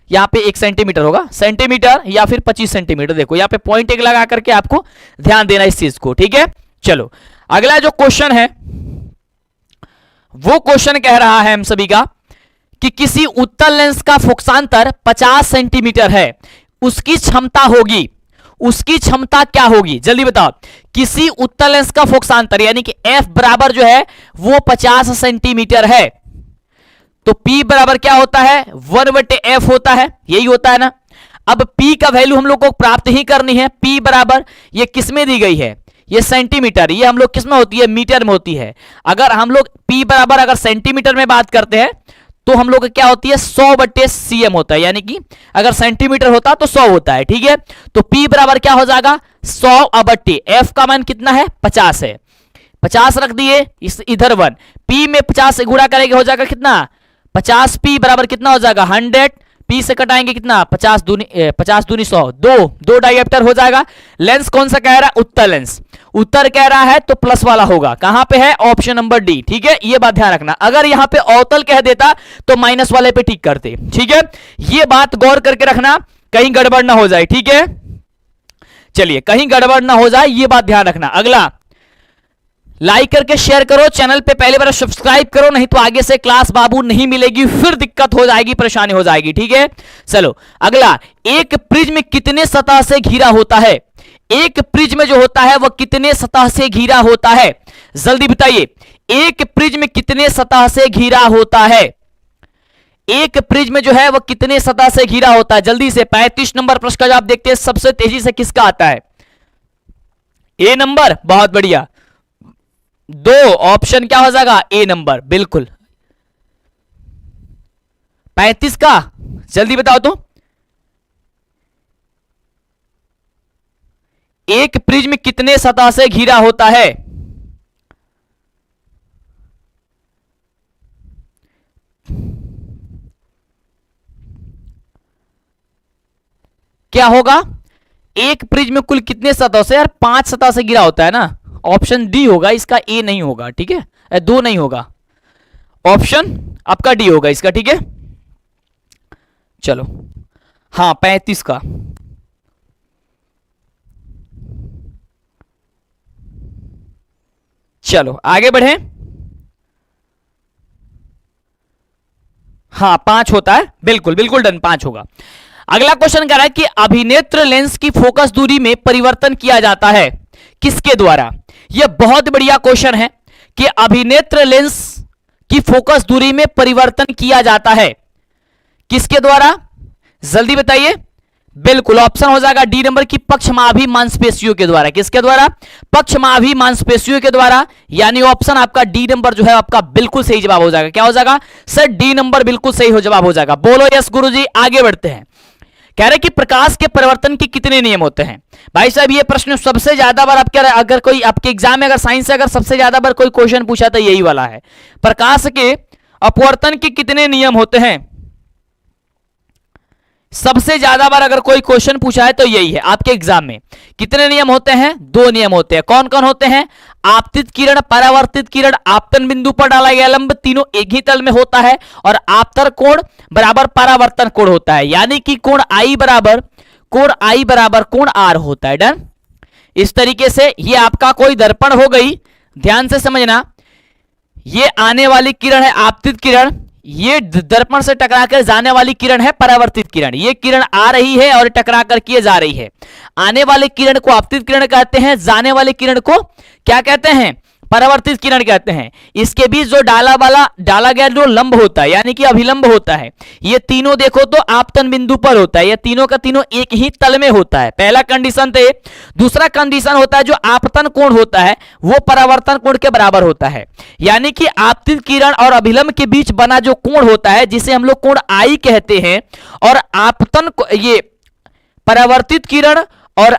यहां पे 1 सेंटीमीटर होगा, सेंटीमीटर या फिर 25 सेंटीमीटर। देखो यहां पे पॉइंट एक लगा करके आपको ध्यान देना इस चीज को। ठीक है, चलो अगला जो क्वेश्चन है वो क्वेश्चन कह रहा है हम सभी का कि किसी उत्तल लेंस का फोकसांतर 50 सेंटीमीटर है, उसकी क्षमता होगी, उसकी क्षमता क्या होगी? जल्दी बताओ। किसी उत्तल लेंस का फोकसांतर यानी कि f बराबर जो है वो 50 सेंटीमीटर है, तो P बराबर क्या होता है? 1/f होता है, यही होता है ना। अब P का वैल्यू हम लोग को प्राप्त ही करनी है। P बराबर ये किस में दी गई है, ये सेंटीमीटर, ये हम लोग किस में होती है, मीटर में होती है। अगर हम लोग P बराबर अगर सेंटीमीटर में बात करते हैं तो हम लोग क्या होती है, 100/cm होता है, यानी कि अगर सेंटीमीटर होता तो 100 होता है, ठीक है। तो P बराबर क्या हो जाएगा, 100/, F का मान कितना है, 50 है, 50 रख दिए, इस इधर 1, P में 50 से गुणा करेंगे हो जाएगा कितना, 50P बराबर कितना हो जाएगा 100, P से कटाएंगे कितना, 50 दूनी 100, दो डायप्टर हो जाएगा। लेंस कौन सा कह रहा है, उत्तर लेंस, उत्तर कह रहा है तो प्लस वाला होगा, कहां पे है, ऑप्शन नंबर डी, ठीक है। ये बात ध्यान रखना, अगर यहां पे अवतल कह देता तो माइनस वाले पे टिक करते, ठीक है। ये बात गौर करके रखना, कहीं गड़बड़ ना हो जाए, ठीक है। चलिए, कहीं गड़बड़ ना हो जाए, ये बात ध्यान रखना। अगला, लाइक करके शेयर करो, चैनल पे पहले बार सब्सक्राइब करो, नहीं तो आगे से क्लास बाबू नहीं मिलेगी, फिर दिक्कत हो जाएगी, परेशानी हो जाएगी, ठीक है। चलो अगला, एक प्रिज्म कितने सतह से घिरा होता है, एक प्रिज्म जो होता है वह कितने सतह से घिरा होता है, जल्दी बताइए, एक प्रिज्म कितने सतह से घिरा होता है, एक प्रिज्म जो है वह कितने सतह से घिरा होता है, जल्दी से 35 नंबर प्रश्न का जवाब देखते हैं, सबसे तेजी से किसका आता है, ए नंबर, बहुत बढ़िया, 2 ऑप्शन क्या हो जाएगा, ए नंबर, बिल्कुल 35 का, जल्दी बताओ तो, एक प्रिज्म कितने सतह से घिरा होता है, क्या होगा, एक प्रिज्म कुल कितने सतह से, यार 5 सतह से घिरा होता है ना, ऑप्शन डी होगा इसका, ए नहीं होगा, ठीक है, 2 नहीं होगा, ऑप्शन आपका डी होगा इसका, ठीक है। चलो हाँ 35 का, चलो आगे बढ़े, हाँ 5 होता है, बिल्कुल बिल्कुल डन, 5 होगा। अगला क्वेश्चन कह रहा है कि अभिनेत्र लेंस की फोकस दूरी में परिवर्तन किया जाता है किसके द्वारा, यह बहुत बढ़िया क्वेश्चन है कि अभिनेत्र लेंस की फोकस दूरी में परिवर्तन किया जाता है किसके द्वारा, जल्दी बताइए, बिल्कुल ऑप्शन हो जाएगा डी नंबर की पक्षमाभी मांसपेशियों के द्वारा, किसके द्वारा, पक्षमाभी मांसपेशियों के द्वारा, यानी ऑप्शन आपका डी नंबर जो है आपका बिल्कुल सही जवाब हो जाएगा, क्या हो जाएगा सर, डी नंबर बिल्कुल सही हो जवाब हो जाएगा, बोलो यस गुरुजी। आगे बढ़ते हैं, कह रहे कि प्रकाश के परिवर्तन के कितने नियम होते हैं, भाई साहब ये प्रश्न सबसे ज्यादा बार आपके, अगर कोई आपके एग्जाम में अगर साइंस से अगर सबसे ज्यादा बार कोई क्वेश्चन पूछा तो यही वाला है, प्रकाश के अपवर्तन के कितने नियम होते हैं, सबसे ज्यादा बार अगर कोई क्वेश्चन पूछा है तो यही है आपके एग्जाम में, कितने नियम होते हैं, 2 नियम होते हैं, कौन कौन होते हैं, आपतित किरण, परावर्तित किरण, आपतन बिंदु पर डाला गया लंब, तीनों एक ही तल में होता है, और आपतर कोण बराबर परावर्तन कोण होता है, यानी कि कोण आई बराबर कोण आर होता है, डन। इस तरीके से ये आपका कोई दर्पण हो गई, ध्यान से समझना, ये आने वाली किरण है आपतित किरण, ये दर्पण से टकराकर जाने वाली किरण है परावर्तित किरण, ये किरण आ रही है और टकराकर किए जा रही है, आने वाले किरण को आपतित किरण कहते हैं, जाने वाले किरण को क्या कहते हैं, परावर्तित किरण कहते हैं। इसके बीच जो डाला गया जो लंब होता है यानी कि अभिलंब होता है, ये तीनों देखो तो आपतन बिंदु पर होता है, ये तीनों का तीनों एक ही तल में होता है, पहला कंडीशन तो ये। दूसरा कंडीशन होता है जो आपतन कोण होता है वो परावर्तन कोण के बराबर होता है, यानी कि आपतित किरण और अभिलंब के बीच बना जो कोण होता है जिसे हम लोग कोण आई कहते हैं, और आपतन ये परावर्तित किरण और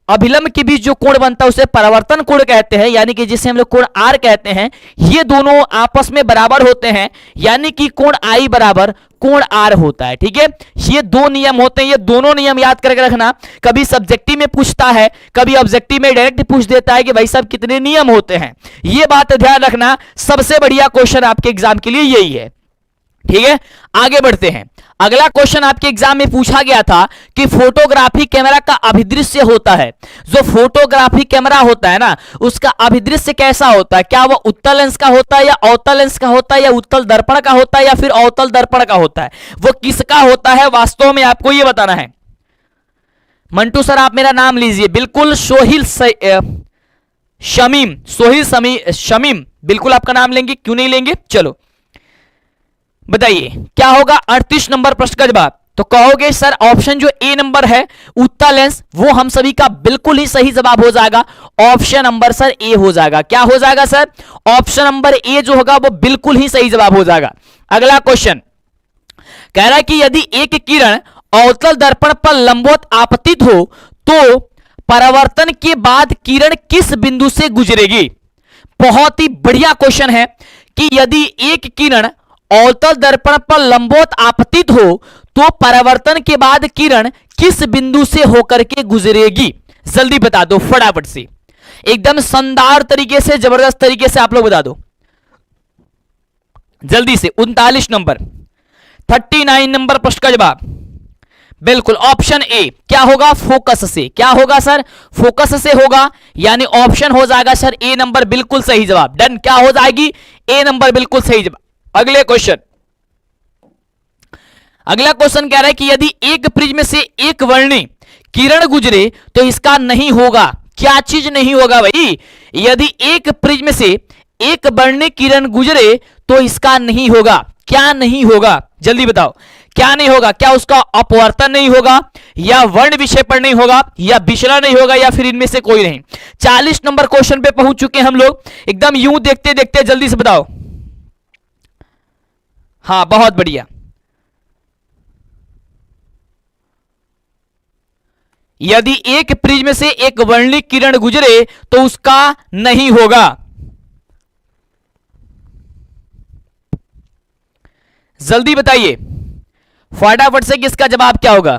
अभिलंब के बीच जो कोण बनता है उसे परावर्तन कोण कहते हैं, यानी कि जिसे हम लोग कोण आर कहते हैं, ये दोनों आपस में बराबर होते हैं, यानी कि कोण आई बराबर कोण आर होता है, ठीक है। ये 2 नियम होते हैं, ये दोनों नियम याद करके रखना, कभी सब्जेक्टिव में पूछता है, कभी ऑब्जेक्टिव में डायरेक्ट पूछ देता है कि भाई साहब कितने नियम होते हैं, ये बात ध्यान रखना, सबसे बढ़िया क्वेश्चन आपके एग्जाम के लिए यही है, ठीक है। आगे बढ़ते हैं, अगला क्वेश्चन आपके एग्जाम में पूछा गया था कि फोटोग्राफी कैमरा का अभिदृश्य होता है, जो फोटोग्राफी कैमरा होता है ना उसका अभिदृश्य कैसा होता है, क्या वह उत्तल लेंस का होता है या अवतल लेंस का होता है या उत्तल दर्पण का होता है या फिर अवतल दर्पण का होता है, वो किसका होता है वास्तव में आपको ये बताना है। मंटू सर आप मेरा नाम लीजिए, बिल्कुल सोहिल शमीम बिल्कुल आपका नाम लेंगे, क्यों नहीं लेंगे। चलो बताइए क्या होगा 38 नंबर प्रश्न का जवाब, तो कहोगे सर ऑप्शन जो ए नंबर है उत्तल लेंस, वो हम सभी का बिल्कुल ही सही जवाब हो जाएगा। ऑप्शन नंबर सर ए हो जाएगा। क्या हो जाएगा सर? ऑप्शन नंबर ए जो होगा वो बिल्कुल ही सही जवाब हो जाएगा। अगला क्वेश्चन कह रहा है कि यदि एक किरण अवतल दर्पण पर लंबवत आपतित हो तो परावर्तन के बाद किरण किस बिंदु से गुजरेगी? बहुत ही बढ़िया क्वेश्चन है कि यदि एक किरण अवतल दर्पण पर लंबवत आपतित हो तो परावर्तन के बाद किरण किस बिंदु से होकर के गुजरेगी? जल्दी बता दो फटाफट से, एकदम शानदार तरीके से, जबरदस्त तरीके से आप लोग बता दो जल्दी से। 39 नंबर 39 नंबर प्रश्न का जवाब बिल्कुल ऑप्शन ए क्या होगा? फोकस से। क्या होगा सर? फोकस से होगा, यानी ऑप्शन हो जाएगा सर ए नंबर बिल्कुल सही जवाब। डन, क्या हो जाएगी? ए नंबर बिल्कुल सही जवाब। अगले क्वेश्चन, अगला क्वेश्चन कह रहा है कि यदि एक प्रिज्म से एक वर्णी किरण गुजरे तो इसका नहीं होगा। क्या चीज नहीं होगा भाई? यदि एक प्रिज्म से एक वर्णी किरण गुजरे तो इसका नहीं होगा। क्या नहीं होगा? जल्दी बताओ, क्या नहीं होगा? क्या उसका अपवर्तन नहीं होगा, या वर्ण विक्षेपण नहीं होगा, या विचलन नहीं होगा, या फिर इनमें से कोई नहीं? 40 नंबर क्वेश्चन पे पहुंच चुके हैं हम लोग। एकदम यूं देखते देखते जल्दी से बताओ। हाँ बहुत बढ़िया। यदि एक प्रिज्म से एक वर्णिक किरण गुजरे तो उसका नहीं होगा। जल्दी बताइए फटाफट से कि इसका जवाब क्या होगा।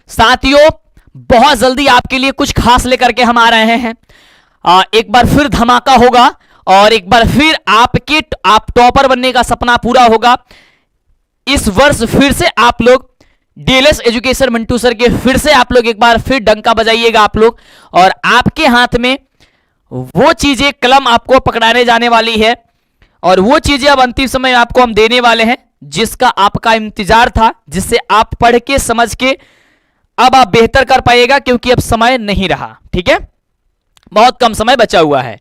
साथियों बहुत जल्दी आपके लिए कुछ खास लेकर के हम आ रहे हैं। एक बार फिर धमाका होगा और एक बार फिर आप टॉपर बनने का सपना पूरा होगा। इस वर्ष फिर से आप लोग डीएलएस एजुकेशन मंटू सर के फिर से आप लोग एक बार फिर डंका बजाइएगा आप लोग, और आपके हाथ में वो चीजें कलम आपको पकड़ाने जाने वाली है, और वो चीजें अब अंतिम समय आपको हम देने वाले हैं जिसका आपका इंतजार था, जिससे आप पढ़ के समझ के अब आप बेहतर कर पाइएगा, क्योंकि अब समय नहीं रहा। ठीक है, बहुत कम समय बचा हुआ है।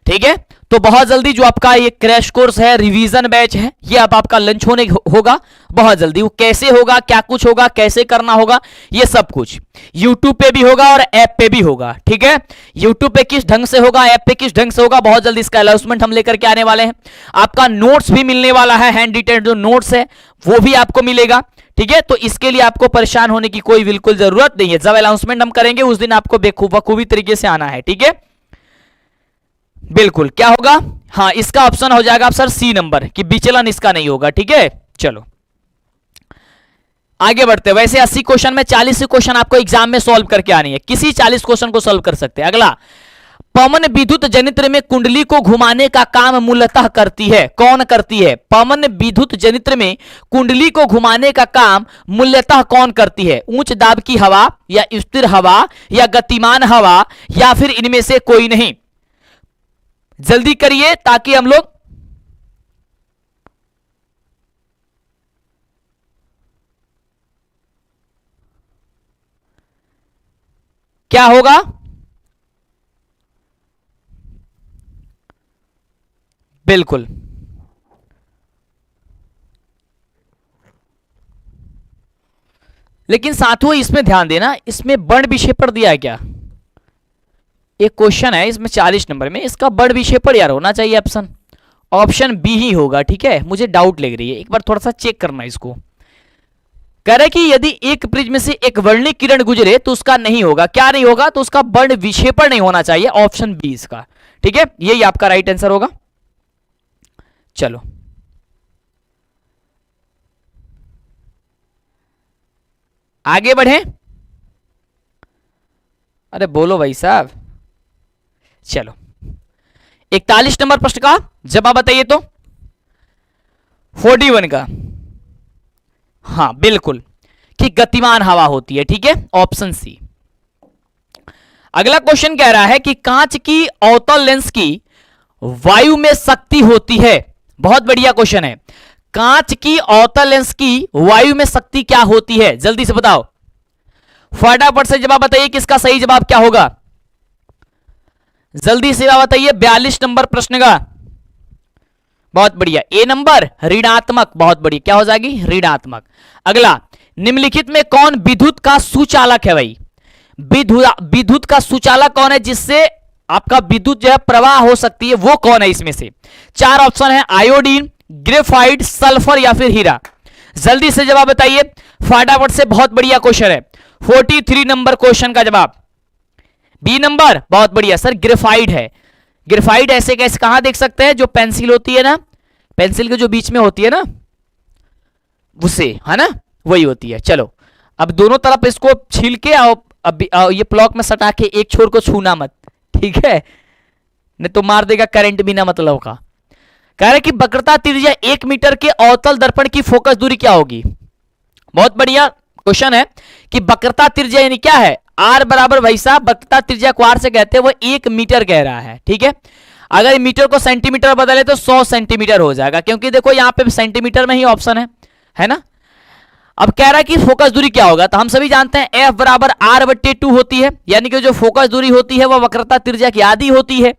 ठीक है, तो बहुत जल्दी जो आपका ये क्रैश कोर्स है, रिवीजन बैच है, ये अब आपका लंच होने होगा बहुत जल्दी। वो कैसे होगा, क्या कुछ होगा, कैसे करना होगा, ये सब कुछ YouTube पे भी होगा और ऐप पे भी होगा। ठीक है, YouTube पे किस ढंग से होगा, ऐप पे किस ढंग से होगा, बहुत जल्दी इसका अनाउंसमेंट हम लेकर के आने वाले हैं। आपका नोट्स भी मिलने वाला है, हैंड रिटेन जो नोट्स है वो भी आपको मिलेगा। ठीक है, तो इसके लिए आपको परेशान होने की कोई बिल्कुल जरूरत नहीं है। जब अनाउंसमेंट हम करेंगे उस दिन आपको बखूबी तरीके से आना है। ठीक है, बिल्कुल। क्या होगा? हाँ, इसका ऑप्शन हो जाएगा सर सी नंबर कि विचलन इसका नहीं होगा। ठीक है, चलो आगे बढ़ते हैं। वैसे 80 क्वेश्चन में 40 क्वेश्चन आपको एग्जाम में सॉल्व करके आनी है, किसी 40 क्वेश्चन को सॉल्व कर सकते हैं। अगला, पवन विद्युत जनित्र में कुंडली को घुमाने का काम मूलतः करती है। कौन करती है? पवन विद्युत जनित्र में कुंडली को घुमाने का काम मूलतः कौन करती है? उच्च दाब की हवा, या स्थिर हवा, या गतिमान हवा, या फिर इनमें से कोई नहीं? जल्दी करिए ताकि हम लोग क्या होगा? बिल्कुल लेकिन साथियों इसमें ध्यान देना, इसमें वर्ण विक्षेपण दिया है क्या? एक क्वेश्चन है इसमें 40 नंबर में, इसका वर्ण विक्षेपण यार होना चाहिए ऑप्शन बी ही होगा। ठीक है, मुझे डाउट लग रही है, एक बार थोड़ा सा चेक करना इसको। कह रहा है कि यदि एक प्रिज्म से एक वर्णिक किरण गुजरे तो उसका नहीं होगा। क्या नहीं होगा? तो उसका वर्ण विक्षेपण नहीं होना चाहिए, ऑप्शन बी इसका। ठीक है, यही आपका राइट आंसर होगा। चलो आगे बढ़े। अरे बोलो भाई साहब। चलो 41 नंबर प्रश्न का जवाब बताइए तो। 41 का हाँ बिल्कुल कि गतिमान हवा होती है। ठीक है, ऑप्शन सी। अगला क्वेश्चन कह रहा है कि कांच की अवतल लेंस की वायु में शक्ति होती है। बहुत बढ़िया क्वेश्चन है। कांच की अवतल लेंस की वायु में शक्ति क्या होती है? जल्दी से बताओ, फटाफट से जवाब बताइए कि इसका सही जवाब क्या होगा। जल्दी से जवाब बताइए 42 नंबर प्रश्न का। बहुत बढ़िया, ए नंबर ऋणात्मक। बहुत बढ़िया, क्या हो जाएगी? ऋणात्मक। अगला, निम्नलिखित में कौन विद्युत का सुचालक है भाई? विद्युत का सुचालक कौन है जिससे आपका विद्युत जो है प्रवाह हो सकती है, वो कौन है इसमें से? चार ऑप्शन है, आयोडीन, ग्रेफाइट, सल्फर या फिर हीरा। जल्दी से जवाब बताइए फटाफट से, बहुत बढ़िया क्वेश्चन है। 43 नंबर क्वेश्चन का जवाब बी नंबर, बहुत बढ़िया सर, ग्रेफाइट है। ग्रेफाइट ऐसे कैसे कहां देख सकते हैं? जो पेंसिल होती है ना, पेंसिल के जो बीच में होती है ना, उसे, है ना, वही होती है। चलो अब दोनों तरफ इसको छील के अब ये ब्लॉक में सटा के एक छोर को छूना मत, ठीक है, नहीं तो मार देगा करंट बिना मतलब का। कह रहे कि वक्रता त्रिज्या 1 मीटर के अवतल दर्पण की फोकस दूरी क्या होगी? बहुत बढ़िया क्वेश्चन है कि वक्रता त्रिज्या यानी क्या है? आर बराबर भाई साहब वक्रता त्रिज्या को आर से कहते हैं, वो 1 मीटर कह रहा है, ठीक है। अगर मीटर को सेंटीमीटर बदले तो 100 सेंटीमीटर हो जाएगा, क्योंकि देखो यहां पे सेंटीमीटर में ही ऑप्शन है ना। अब कह रहा है कि फोकस दूरी क्या होगा, तो हम सभी जानते हैं F बराबर R/2 होती है, यानी कि जो फोकस दूरी होती है वो वक्रता त्रिज्या की आधी होती है।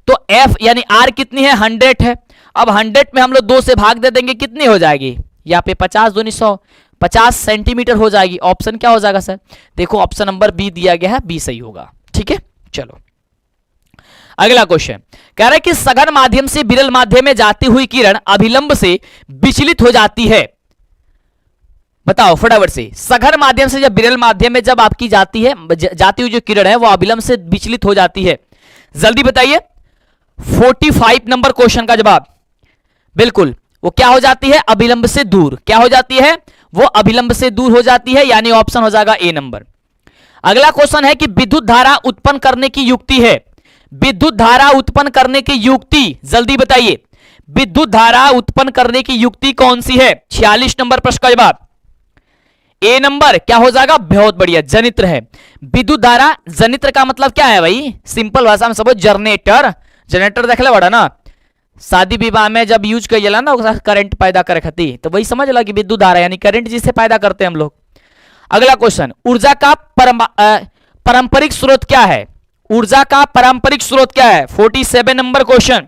तो F यानी R कितनी है? 100 है। अब 100 में हम लोग 2 से भाग दे देंगे, कितनी हो जाएगी? यहाँ पे 50 दूनी 100, 50 सेंटीमीटर हो जाएगी। ऑप्शन क्या हो जाएगा सर? देखो ऑप्शन नंबर बी दिया गया है, बी सही होगा, ठीक है। चलो अगला क्वेश्चन कह रहा है कि सघन माध्यम से विरल माध्यम में जाती हुई किरण अभिलंब से विचलित हो जाती है। बताओ फटाफट से, सघन माध्यम से जब विरल माध्यम में जब आपकी जाती हुई जो किरण है वो अभिलंब से विचलित हो जाती है, जल्दी बताइए। 45 नंबर क्वेश्चन का जवाब बिल्कुल, वो क्या हो जाती है? अभिलंब से दूर। क्या हो जाती है? वो अभिलंब से दूर हो जाती है, यानी ऑप्शन हो जाएगा ए नंबर। अगला क्वेश्चन है कि विद्युत धारा उत्पन्न करने की युक्ति है। विद्युत धारा उत्पन्न करने की युक्ति जल्दी बताइए, विद्युत धारा उत्पन्न करने की युक्ति कौन सी है? 46 नंबर प्रश्न का जवाब ए नंबर क्या हो जाएगा? बहुत बढ़िया, जनित्र है। विद्युत धारा, जनित्र का मतलब क्या है भाई? सिंपल भाषा में समझो, जनरेटर। जनरेटर देख ले बड़ा ना, शादी विवाह में जब यूज करिएला ना करंट पैदा करे खातिर, तो वही समझ ला कि विद्युत धारा यानी करंट जिससे पैदा करते हैं हम लोग। अगला क्वेश्चन, ऊर्जा का पारंपरिक स्रोत क्या है? ऊर्जा का पारंपरिक स्रोत क्या है? 47 नंबर क्वेश्चन,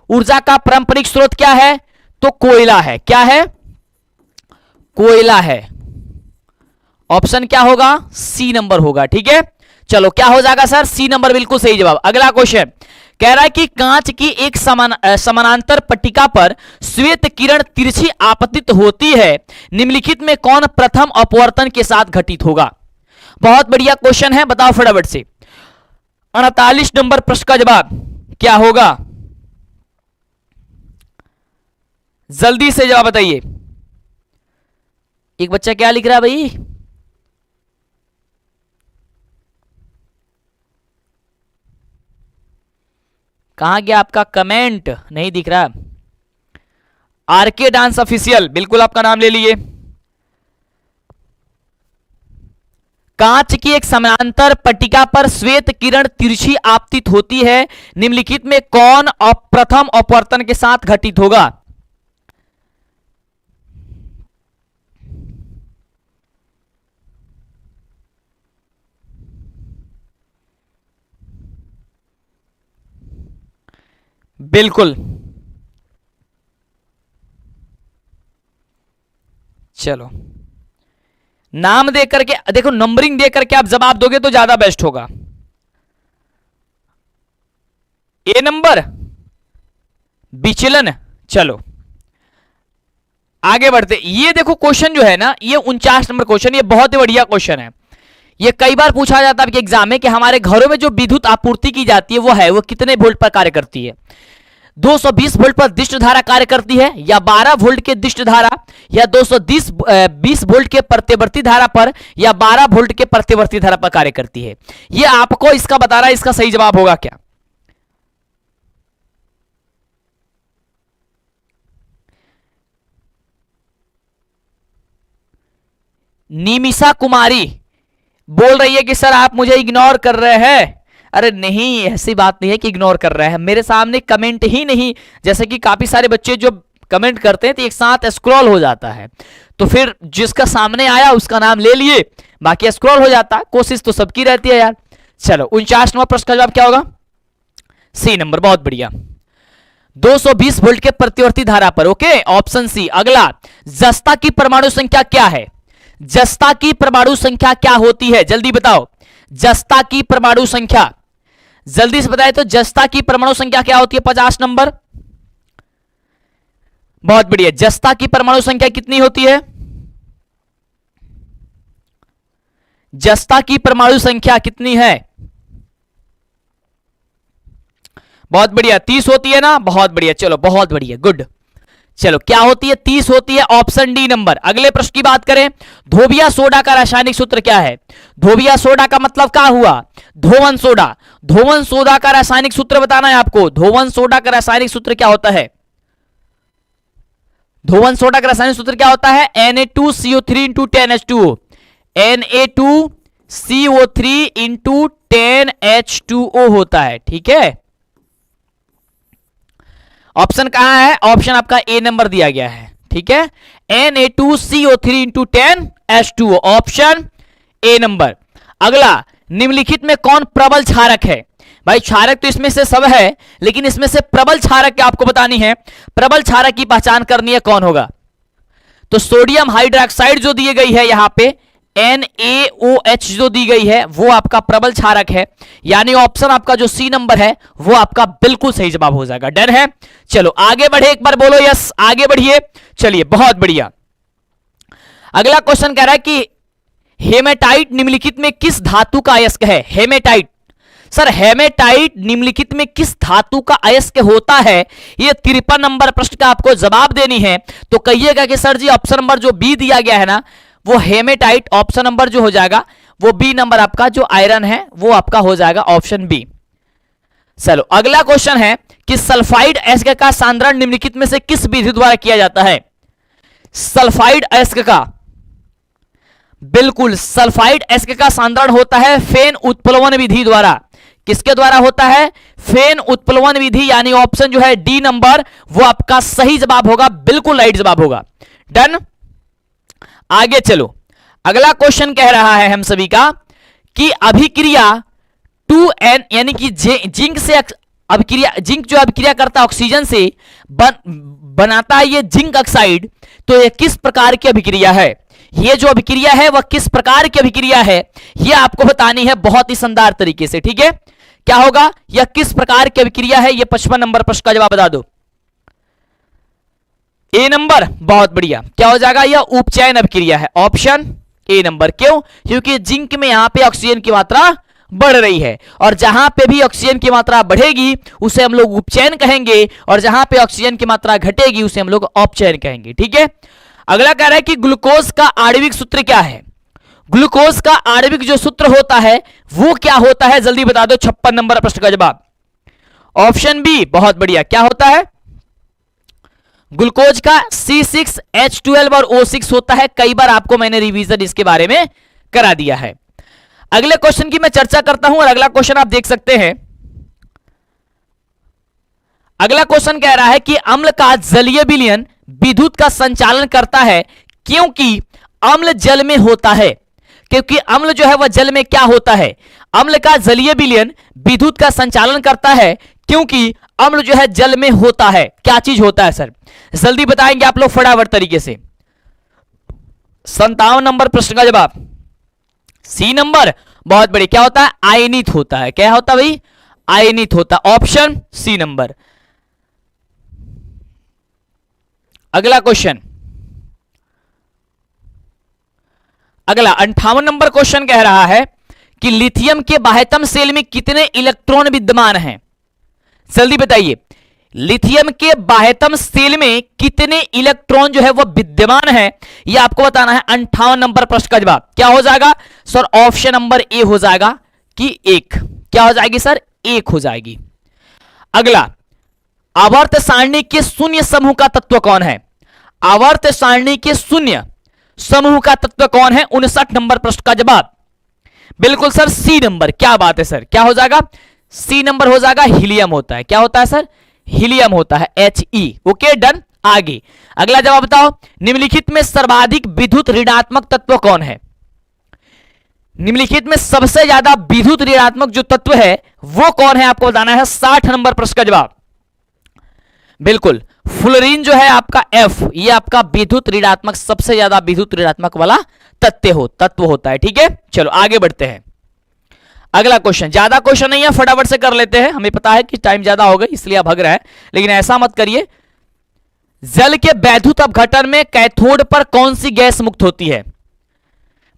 ऊर्जा का पारंपरिक स्रोत क्या है? तो कोयला है। क्या है? कोयला है। ऑप्शन क्या होगा? सी नंबर होगा, ठीक है। चलो क्या हो जाएगा सर? सी नंबर बिल्कुल सही जवाब। अगला क्वेश्चन कह रहा है कि कांच की एक समानांतर पट्टिका पर श्वेत किरण तिरछी आपतित होती है, निम्नलिखित में कौन प्रथम अपवर्तन के साथ घटित होगा? बहुत बढ़िया क्वेश्चन है, बताओ फटाफट से। 48 नंबर प्रश्न का जवाब क्या होगा? जल्दी से जवाब बताइए। एक बच्चा क्या लिख रहा है भाई? कहां गया आपका कमेंट? नहीं दिख रहा। आरके डांस ऑफिशियल, बिल्कुल आपका नाम ले लिए। कांच की एक समानांतर पट्टिका पर श्वेत किरण तिरछी आपतित होती है, निम्नलिखित में कौन प्रथम अपवर्तन के साथ घटित होगा? बिल्कुल, चलो नाम दे करके देखो, नंबरिंग दे करके आप जवाब दोगे तो ज्यादा बेस्ट होगा। ए नंबर विचलन। चलो आगे बढ़ते। ये देखो क्वेश्चन जो है ना, ये 49 नंबर क्वेश्चन, ये बहुत ही बढ़िया क्वेश्चन है। ये कई बार पूछा जाता है एग्जाम में कि हमारे घरों में जो विद्युत आपूर्ति की जाती है वो कितने वोल्ट पर कार्य करती है? 220 वोल्ट पर दिष्ट धारा कार्य करती है, या 12 वोल्ट के दिष्ट धारा, या 220 वोल्ट के प्रत्यवर्ती धारा पर, या 12 वोल्ट के प्रत्यवर्ती धारा पर कार्य करती है? ये आपको इसका बता रहा है, इसका सही जवाब होगा क्या? निमिषा कुमारी बोल रही है कि सर आप मुझे इग्नोर कर रहे हैं। अरे नहीं, ऐसी बात नहीं है कि इग्नोर कर रहे हैं, मेरे सामने कमेंट ही नहीं। जैसे कि काफी सारे बच्चे जो कमेंट करते हैं तो एक साथ स्क्रॉल हो जाता है, तो फिर जिसका सामने आया उसका नाम ले लिए, बाकी स्क्रॉल हो जाता है। कोशिश तो सबकी रहती है यार। चलो 49 नंबर प्रश्न का जवाब क्या होगा? सी नंबर, बहुत बढ़िया। 220 वोल्ट के प्रतिवर्ती धारा पर, ओके, ऑप्शन सी। अगला, जस्ता की परमाणु संख्या क्या है? जस्ता की परमाणु संख्या क्या होती है? जल्दी बताओ, जस्ता की परमाणु संख्या, जल्दी से बताए तो जस्ता की परमाणु संख्या क्या होती है? 50 नंबर। बहुत बढ़िया, जस्ता की परमाणु संख्या कितनी होती है? जस्ता की परमाणु संख्या कितनी है? बहुत बढ़िया, 30 होती है ना? बहुत बढ़िया, चलो बहुत बढ़िया, गुड। चलो क्या होती है? 30 होती है, ऑप्शन डी नंबर। अगले प्रश्न की बात करें, धोबिया सोडा का रासायनिक सूत्र क्या है? धोबिया सोडा का मतलब क्या हुआ? धोवन सोडा। धोवन सोडा का रासायनिक सूत्र बताना है आपको। धोवन सोडा का रासायनिक सूत्र क्या होता है? धोवन सोडा का रासायनिक सूत्र क्या होता है? Na2CO3 into 10H2O। Na2CO3 into 10H2O होता है, ठीक है। ऑप्शन कहां है? ऑप्शन आपका ए नंबर दिया गया है, ठीक है। Na2CO3 into 10H2O, option A number. अगला, निम्नलिखित में कौन प्रबल क्षारक है? भाई क्षारक तो इसमें से सब है, लेकिन इसमें से प्रबल क्षारक क्या आपको बतानी है। प्रबल क्षारक की पहचान करनी है, कौन होगा? तो सोडियम हाइड्रोक्साइड जो दी गई है यहां पे, NaOH जो दी गई है, वो आपका प्रबल क्षारक है। यानी ऑप्शन आपका जो सी नंबर है वो आपका बिल्कुल सही जवाब हो जाएगा। डन है? चलो आगे बढ़े, एक बार बोलो यस, आगे बढ़िए। चलिए बहुत बढ़िया। अगला क्वेश्चन कह रहा है कि हेमेटाइट निम्नलिखित में किस धातु का अयस्क है? हेमेटाइट, सर हेमेटाइट निम्नलिखित में किस धातु का अयस्क होता है? ये 53 नंबर प्रश्न का आपको जवाब देनी है। तो कहिएगा कि सर जी ऑप्शन नंबर जो बी दिया गया है ना, वो हेमेटाइट, ऑप्शन नंबर जो हो जाएगा वो बी नंबर आपका जो आयरन है वो आपका हो जाएगा ऑप्शन बी। चलो अगला क्वेश्चन है कि सल्फाइड अयस्क का सांद्रण निम्नलिखित में से किस विधि द्वारा किया जाता है? सल्फाइड अयस्क का, बिल्कुल सल्फाइड अयस्क का सांद्रण होता है फेन उत्प्लवन विधि द्वारा। किसके द्वारा होता है? फेन उत्प्लवन विधि, यानी ऑप्शन जो है डी नंबर वो आपका सही जवाब होगा, बिल्कुल राइट जवाब होगा। डन? आगे चलो, अगला क्वेश्चन कह रहा है हम सभी का कि अभिक्रिया 2N यानी कि जिंक से अभिक्रिया, जिंक जो अभिक्रिया करता है ऑक्सीजन से बनाता है ये जिंक ऑक्साइड, तो ये किस प्रकार की अभिक्रिया है? ये जो अभिक्रिया है वह किस प्रकार की अभिक्रिया है, ये आपको बतानी है बहुत ही शानदार तरीके से, ठीक है। क्या होगा? यह किस प्रकार की अभिक्रिया है? ये 55 नंबर प्रश्न का जवाब बता दो। ए नंबर, बहुत बढ़िया। क्या हो जाएगा? यह उपचयन अभिक्रिया है, ऑप्शन ए नंबर। क्यों? क्योंकि जिंक में यहां पे ऑक्सीजन की मात्रा बढ़ रही है, और जहां पे भी ऑक्सीजन की मात्रा बढ़ेगी उसे हम लोग उपचयन कहेंगे, और जहां पे ऑक्सीजन की मात्रा घटेगी उसे हम लोग अपचयन कहेंगे, ठीक है। अगला कह रहा है कि ग्लूकोज का आणविक सूत्र क्या है? ग्लूकोज का आणविक जो सूत्र होता है वो क्या होता है? जल्दी बता दो। 56 नंबर प्रश्न का जवाब ऑप्शन बी, बहुत बढ़िया। क्या होता है? ग्लूकोज का C6H12 और O6 होता है। कई बार आपको मैंने रिवीजन इसके बारे में करा दिया है। अगले क्वेश्चन की मैं चर्चा करता हूं, और अगला क्वेश्चन आप देख सकते हैं। अगला क्वेश्चन कह रहा है कि अम्ल का जलीय विलयन विद्युत का संचालन करता है क्योंकि अम्ल जल में होता है। क्योंकि अम्ल जो है वह जल में क्या होता है? अम्ल का जलीय विलयन विद्युत का संचालन करता है क्योंकि अम्ल जो है जल में होता है। क्या चीज होता है सर? जल्दी बताएंगे आप लोग फटाफट तरीके से। 57 नंबर प्रश्न का जवाब सी नंबर, बहुत बड़ी। क्या होता है? आयनित होता है। क्या होता है भाई? आयनित होता, ऑप्शन सी नंबर। अगला क्वेश्चन, अगला 58 नंबर क्वेश्चन कह रहा है कि लिथियम के बाह्यतम सेल में कितने इलेक्ट्रॉन विद्यमान हैं? जल्दी बताइए, लिथियम के बाह्यतम सेल में कितने इलेक्ट्रॉन जो है वह विद्यमान है, यह आपको बताना है। 58 नंबर प्रश्न का जवाब क्या हो जाएगा सर? ऑप्शन नंबर ए हो जाएगा कि 1। क्या हो जाएगी सर? 1 हो जाएगी। अगला, आवर्त सारणी के शून्य समूह का तत्व कौन है? आवर्त सारणी के शून्य समूह का तत्व कौन है? 59 नंबर प्रश्न का जवाब बिल्कुल सर सी नंबर। क्या बात है सर? क्या हो जाएगा? सी नंबर हो जाएगा, हीलियम होता है। क्या होता है सर? हीलियम होता है, He। Okay done. आगे अगला जवाब बताओ, निम्नलिखित में सर्वाधिक विद्युत ऋणात्मक तत्व कौन है? निम्नलिखित में सबसे ज्यादा विद्युत ऋणात्मक जो तत्व है वो कौन है, आपको बताना है। 60 नंबर प्रश्न का जवाब बिल्कुल फ्लोरीन जो है आपका F, ये आपका विद्युत ऋणात्मक, सबसे ज्यादा विद्युत ऋणात्मक वाला तत्व होता है। ठीक है, चलो आगे बढ़ते हैं। अगला क्वेश्चन, ज्यादा क्वेश्चन नहीं है, फटाफट से कर लेते हैं, हमें पता है कि टाइम ज्यादा हो गई इसलिए भाग रहा है, लेकिन ऐसा मत करिए। जल के वैद्युत अपघटन में कैथोड पर कौन सी गैस मुक्त होती है?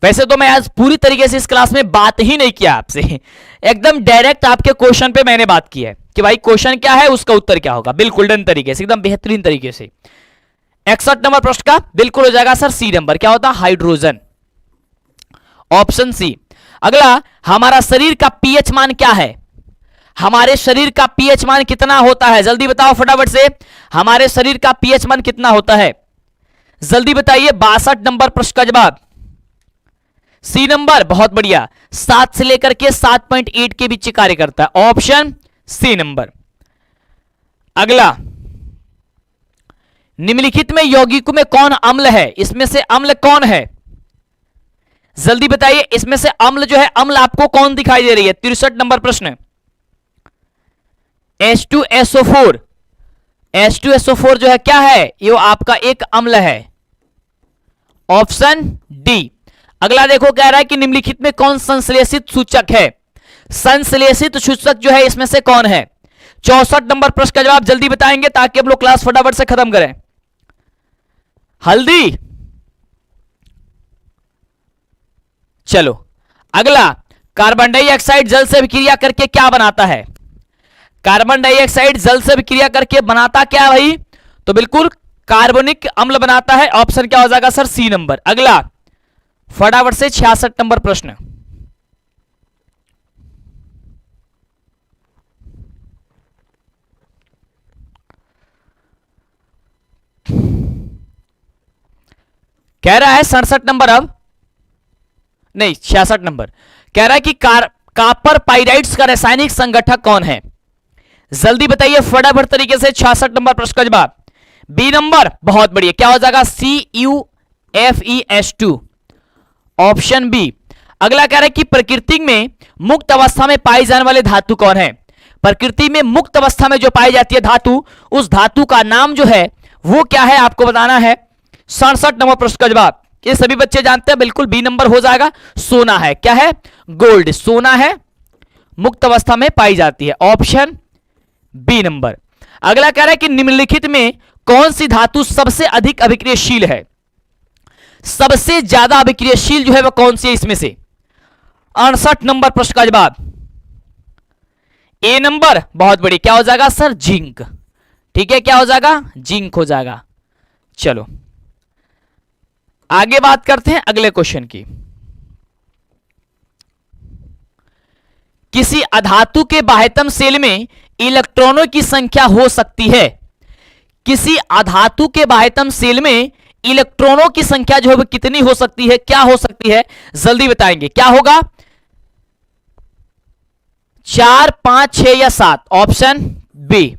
वैसे तो मैं आज पूरी तरीके से इस क्लास में बात ही नहीं किया आपसे, एकदम डायरेक्ट आपके क्वेश्चन पे मैंने बात की है कि भाई क्वेश्चन क्या है, उसका उत्तर क्या होगा, बिल्कुल डन तरीके से, एकदम बेहतरीन तरीके से। 61 नंबर प्रश्न का बिल्कुल हो जाएगा सर सी नंबर, क्या होता है? Hydrogen, option C. अगला, हमारा शरीर का पीएच मान क्या है? हमारे शरीर का पीएच मान कितना होता है? जल्दी बताओ फटाफट से, हमारे शरीर का पीएच मान कितना होता है? जल्दी बताइए। 62 नंबर प्रश्न का जवाब सी नंबर, बहुत बढ़िया, 7 से लेकर के 7.8 के बीच कार्य करता है, ऑप्शन सी नंबर। अगला, निम्नलिखित में यौगिकों में कौन अम्ल है? इसमें से अम्ल कौन है? जल्दी बताइए, इसमें से अम्ल जो है, अम्ल आपको कौन दिखाई दे रही है? 63 नंबर प्रश्न। H2SO4, H2SO4 जो है क्या है? ये आपका एक अम्ल है, ऑप्शन डी। अगला देखो, कह रहा है कि निम्नलिखित में कौन संश्लेषित सूचक है? संश्लेषित सूचक जो है इसमें से कौन है? 64 नंबर प्रश्न का जवाब जल्दी बताएंगे ताकि हम लोग क्लास फटाफट से खत्म करें। हल्दी, चलो अगला, कार्बन डाइऑक्साइड जल से विक्रिया करके क्या बनाता है? कार्बन डाइऑक्साइड जल से विक्रिया करके बनाता क्या है भाई? तो बिल्कुल कार्बनिक अम्ल बनाता है, ऑप्शन क्या हो जाएगा सर? C number. अगला फटाफट से 66 नंबर प्रश्न। कह रहा है 67 नंबर, अब नहीं 66 नंबर, कह रहा है कि कॉपर पाइराइड्स का रासायनिक संगठक कौन है? जल्दी बताइए फटाफट तरीके से। 66 नंबर प्रश्न का जवाब बी नंबर, बहुत बढ़िया, क्या हो जाएगा? CuFeS2, option B. अगला कह रहा है कि प्रकृति में मुक्त अवस्था में पाई जाने वाले धातु कौन है? प्रकृति में मुक्त अवस्था में जो पाई जाती है धातु, उस धातु का नाम जो है वो क्या है आपको बताना है। 67 नंबर प्रश्न का जवाब, ये सभी बच्चे जानते हैं, बिल्कुल बी नंबर हो जाएगा, सोना है। क्या है? गोल्ड, सोना है, मुक्त अवस्था में पाई जाती है, ऑप्शन बी नंबर। अगला कह रहा है कि निम्नलिखित में कौन सी धातु सबसे अधिक अभिक्रियशील है? सबसे ज्यादा अभिक्रियशील जो है वह कौन सी है इसमें से? 68 नंबर प्रश्न का जवाब ए नंबर, बहुत बड़ी, क्या हो जाएगा सर? जिंक। ठीक है, क्या हो जाएगा? जिंक हो जाएगा। चलो आगे बात करते हैं अगले क्वेश्चन की। किसी अधातु के बाह्यतम सेल में इलेक्ट्रॉनों की संख्या हो सकती है? किसी अधातु के बाह्यतम सेल में इलेक्ट्रॉनों की संख्या जो है वो कितनी हो सकती है? क्या हो सकती है? जल्दी बताएंगे, क्या होगा? 4, 5, 6 या 7, ऑप्शन बी।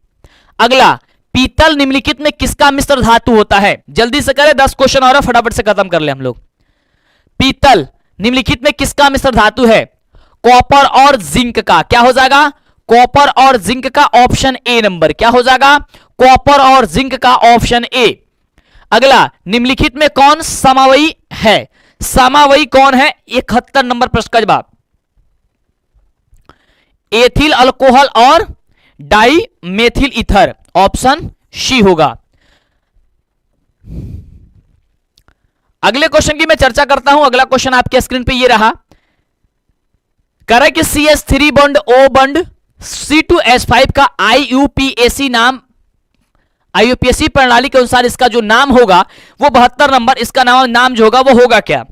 अगला, पीतल निम्नलिखित में किसका मिश्र धातु होता है? जल्दी से करें, 10 क्वेश्चन और फटाफट से खत्म कर ले हम लोग। पीतल निम्नलिखित में किसका मिश्र धातु है? कॉपर और जिंक का। क्या हो जाएगा? कॉपर और जिंक का, ऑप्शन ए नंबर। क्या हो जाएगा? कॉपर और जिंक का, ऑप्शन ए। अगला, निम्नलिखित में कौन समावयी है? समावयी कौन है? 71 नंबर प्रश्न का जवाब एथिल अल्कोहल और di methyl ether, option C होगा। अगले क्वेश्चन की मैं चर्चा करता हूं। अगला क्वेश्चन आपके स्क्रीन पे ये रहा, कह कि CH3 bond O bond C2H5 का IUPAC नाम, IUPAC प्रणाली के अनुसार इसका जो नाम होगा वो 72 नंबर, इसका नाम जो होगा वो होगा क्या?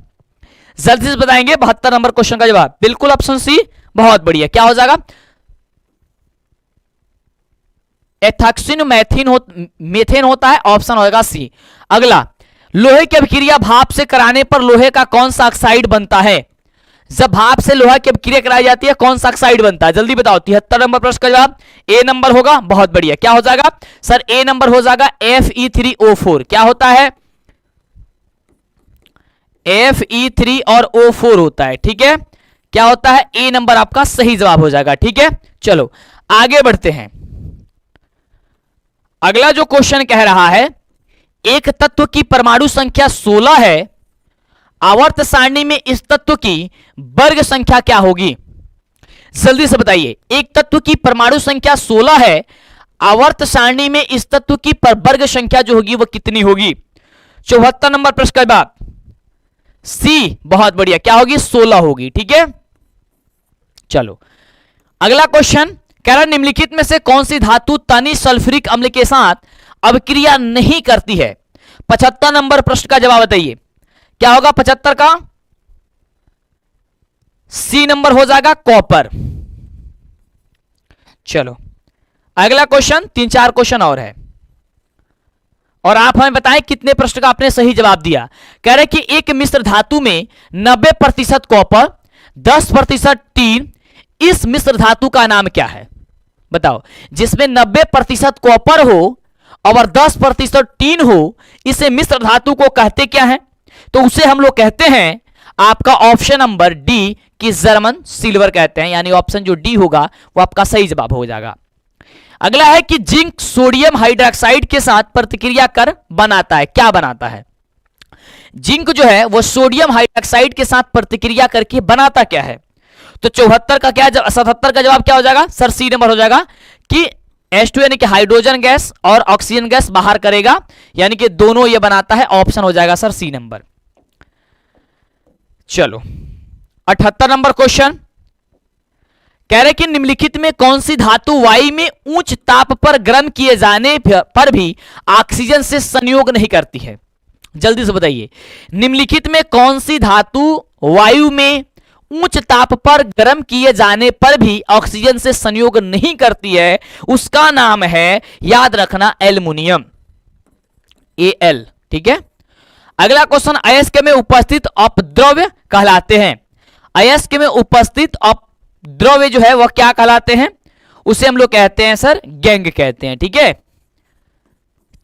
जल्दी से बताएंगे 72 नंबर क्वेश्चन का जवाब, बिल्कुल ऑप्शन सी, बहुत बढ़िया। क्या हो जाएगा? एथॉक्सिन मेथेन होता है, ऑप्शन होगा सी। अगला, लोहे की अभिक्रिया भाप से कराने पर लोहे का कौन सा ऑक्साइड बनता है? जब भाप से लोहा की अभिक्रिया कराई जाती है कौन सा ऑक्साइड बनता है? जल्दी बताओ। 73 नंबर प्रश्न का जवाब ए नंबर होगा, बहुत बढ़िया। क्या हो जाएगा सर? ए नंबर हो जाएगा Fe3O4। क्या होता है? Fe3 और O4 होता है, ठीक है। क्या होता है? ए नंबर आपका सही जवाब हो जाएगा, ठीक है। चलो आगे बढ़ते हैं। अगला जो क्वेश्चन कह रहा है, एक तत्व की परमाणु संख्या 16 है, आवर्त सारणी में इस तत्व की वर्ग संख्या क्या होगी? जल्दी से बताइए। एक तत्व की परमाणु संख्या 16 है, आवर्त सारणी में इस तत्व की वर्ग संख्या जो होगी वो कितनी होगी? 74 नंबर प्रश्न का जवाब सी, बहुत बढ़िया, क्या होगी? 16 होगी। ठीक है, चलो अगला क्वेश्चन कह रहा है, निम्नलिखित में से कौन सी धातु तनि सल्फ्यूरिक अम्ल के साथ अभिक्रिया नहीं करती है? 75 नंबर प्रश्न का जवाब बताइए, क्या होगा 75 का? सी नंबर हो जाएगा, कॉपर। चलो अगला क्वेश्चन, 3-4 क्वेश्चन और है, और आप हमें बताएं कितने प्रश्न का आपने सही जवाब दिया। कह रहे कि एक मिश्र धातु में 90% कॉपर, 10% टीन, इस मिश्र धातु का नाम क्या है? बताओ। जिसमें 90% कॉपर हो और 10% टीन हो, इसे मिश्र धातु को कहते क्या है? तो उसे हम लोग कहते हैं आपका ऑप्शन नंबर डी कि जर्मन सिल्वर कहते हैं, यानी ऑप्शन जो डी होगा वो आपका सही जवाब हो जाएगा। अगला है कि जिंक सोडियम हाइड्रोक्साइड के साथ प्रतिक्रिया कर बनाता है, क्या बनाता है? जिंक जो है वो सोडियम हाइड्रोक्साइड के साथ प्रतिक्रिया करके बनाता क्या है? तो 74 का क्या, 77 का जवाब क्या हो जाएगा सर? सी नंबर हो जाएगा कि H2 यानी कि हाइड्रोजन गैस और ऑक्सीजन गैस बाहर करेगा, यानी कि दोनों ये बनाता है, ऑप्शन हो जाएगा सर सी नंबर। चलो 78 नंबर क्वेश्चन कह रहे कि निम्नलिखित में कौन सी धातु वायु में उच्च ताप पर गर्म किए जाने पर भी ऑक्सीजन से संयोग नहीं करती है? जल्दी से बताइए। निम्नलिखित में कौन सी धातु वायु में उच्च ताप पर गर्म किए जाने पर भी ऑक्सीजन से संयोग नहीं करती है? उसका नाम है, याद रखना, एल्युमिनियम, Al। ठीक है, अगला क्वेश्चन, अयस्क में उपस्थित अपद्रव्य कहलाते हैं। अयस्क में उपस्थित अपद्रव्य जो है वह क्या कहलाते हैं? उसे हम लोग कहते हैं सर गैंग कहते हैं। ठीक है,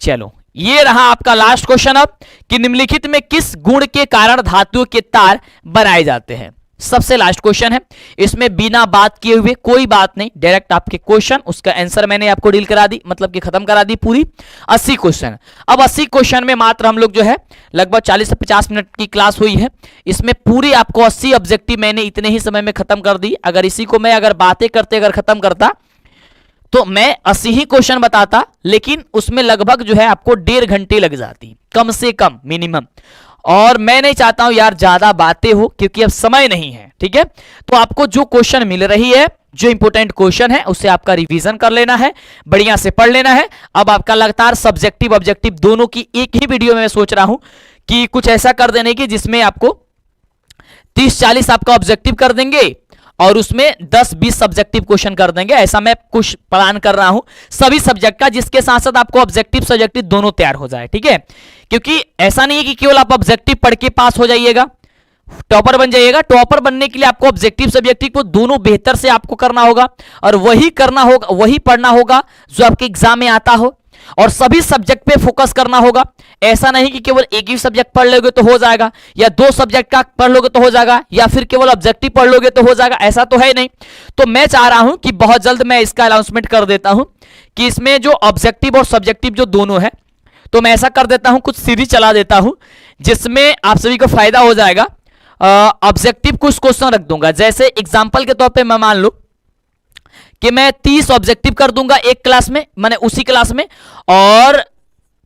चलो ये रहा आपका लास्ट क्वेश्चन अब कि निम्नलिखित में किस गुण के कारण धातुओं के तार बनाए जाते हैं? सबसे लास्ट क्वेश्चन है, इसमें बिना बात किए हुए कोई बात नहीं, डायरेक्ट आपके क्वेश्चन, उसका आंसर मैंने आपको डील करा दी, मतलब कि खत्म करा दी पूरी 80 क्वेश्चन। अब 80 क्वेश्चन में मात्र हम लोग जो है लगभग 40 से 50 मिनट की क्लास हुई है, इसमें पूरी आपको 80 ऑब्जेक्टिव मैंने इतने ही समय में खत्म कर दी। अगर इसी को मैं अगर बातें करते अगर खत्म करता तो मैं 80 ही क्वेश्चन बताता, लेकिन उसमें लगभग जो है आपको 1.5 घंटे लग जाती, कम से कम मिनिमम। और मैं नहीं चाहता हूं यार ज्यादा बातें हो, क्योंकि अब समय नहीं है। ठीक है, तो आपको जो क्वेश्चन मिल रही है, जो इंपॉर्टेंट क्वेश्चन है, उससे आपका रिवीजन कर लेना है, बढ़िया से पढ़ लेना है। अब आपका लगातार सब्जेक्टिव ऑब्जेक्टिव दोनों की एक ही वीडियो में मैं सोच रहा हूं कि कुछ ऐसा कर देने की जिसमें आपको 30-40 आपका ऑब्जेक्टिव कर देंगे और उसमें 10-20 सब्जेक्टिव क्वेश्चन कर देंगे। ऐसा मैं कुछ प्लान कर रहा हूं सभी सब्जेक्ट का, जिसके साथ साथ आपको ऑब्जेक्टिव सब्जेक्टिव दोनों तैयार हो जाए। ठीक है, क्योंकि ऐसा नहीं है कि केवल आप ऑब्जेक्टिव पढ़ के पास हो जाइएगा, टॉपर बन जाइएगा। टॉपर बनने के लिए आपको ऑब्जेक्टिव सब्जेक्टिव को दोनों बेहतर से आपको करना होगा, और वही करना होगा, वही पढ़ना होगा जो आपके एग्जाम में आता हो, और सभी सब्जेक्ट पे फोकस करना होगा। ऐसा नहीं कि केवल एक ही सब्जेक्ट पढ़ लोगे तो हो जाएगा, या 2 सब्जेक्ट का पढ़ लोगे तो हो जाएगा, या फिर केवल ऑब्जेक्टिव पढ़ लोगे तो हो जाएगा, ऐसा तो है नहीं। तो मैं चाह रहा हूं कि बहुत जल्द मैं इसका अनाउंसमेंट कर देता हूं कि इसमें जो ऑब्जेक्टिव और सब्जेक्टिव जो दोनों है, तो मैं ऐसा कर देता हूं, कुछ सीरीज चला देता हूं जिसमें आप सभी को फायदा हो जाएगा। ऑब्जेक्टिव कुछ क्वेश्चन रख दूंगा, जैसे एग्जाम्पल के तौर पर मैं मान लो कि मैं 30 ऑब्जेक्टिव कर दूंगा एक क्लास में, माने उसी क्लास में, और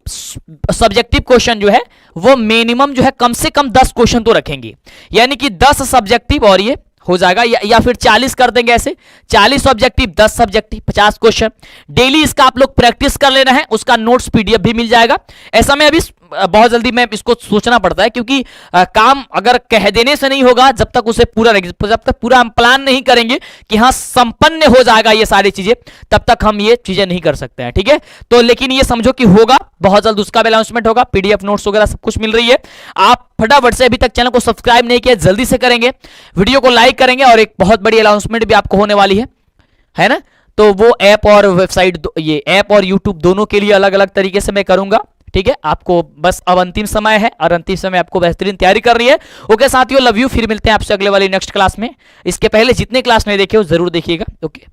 सब्जेक्टिव क्वेश्चन जो है वो मिनिमम जो है कम से कम 10 क्वेश्चन तो रखेंगे, यानी कि 10 सब्जेक्टिव और ये हो जाएगा, या फिर 40 कर देंगे, ऐसे 40 ऑब्जेक्टिव 10 सब्जेक्टिव 50 क्वेश्चन। डेली इसका आप लोग प्रैक्टिस कर लेना है, उसका नोट्स पीडीएफ भी मिल जाएगा। ऐसा मैं अभी बहुत जल्दी मैं इसको सोचना पड़ता है, क्योंकि काम अगर कह देने से नहीं होगा, जब तक उसे जब तक पूरा हम प्लान नहीं करेंगे कि हाँ संपन्न हो जाएगा ये सारी चीजें, तब तक हम ये चीजें नहीं कर सकते हैं। ठीक है, तो लेकिन ये समझो कि होगा बहुत जल्द, उसका भी अनाउंसमेंट होगा, पीडीएफ नोट्स वगैरह सब कुछ मिल रही है। आप फटाफट से, अभी तक चैनल को सब्सक्राइब नहीं किया, जल्दी से करेंगे, वीडियो को लाइक करेंगे, और एक बहुत बड़ी अनाउंसमेंट भी आपको होने वाली है ना। तो वो ऐप और वेबसाइट, ये ऐप और यूट्यूब दोनों के लिए अलग अलग तरीके से मैं करूंगा। ठीक है, आपको बस अब अंतिम समय है, और अंतिम समय आपको बेहतरीन तैयारी करनी है। ओके साथियों, लव यू, फिर मिलते हैं आपसे अगले वाली नेक्स्ट क्लास में। इसके पहले जितने क्लास नहीं देखे हो जरूर देखिएगा। ओके,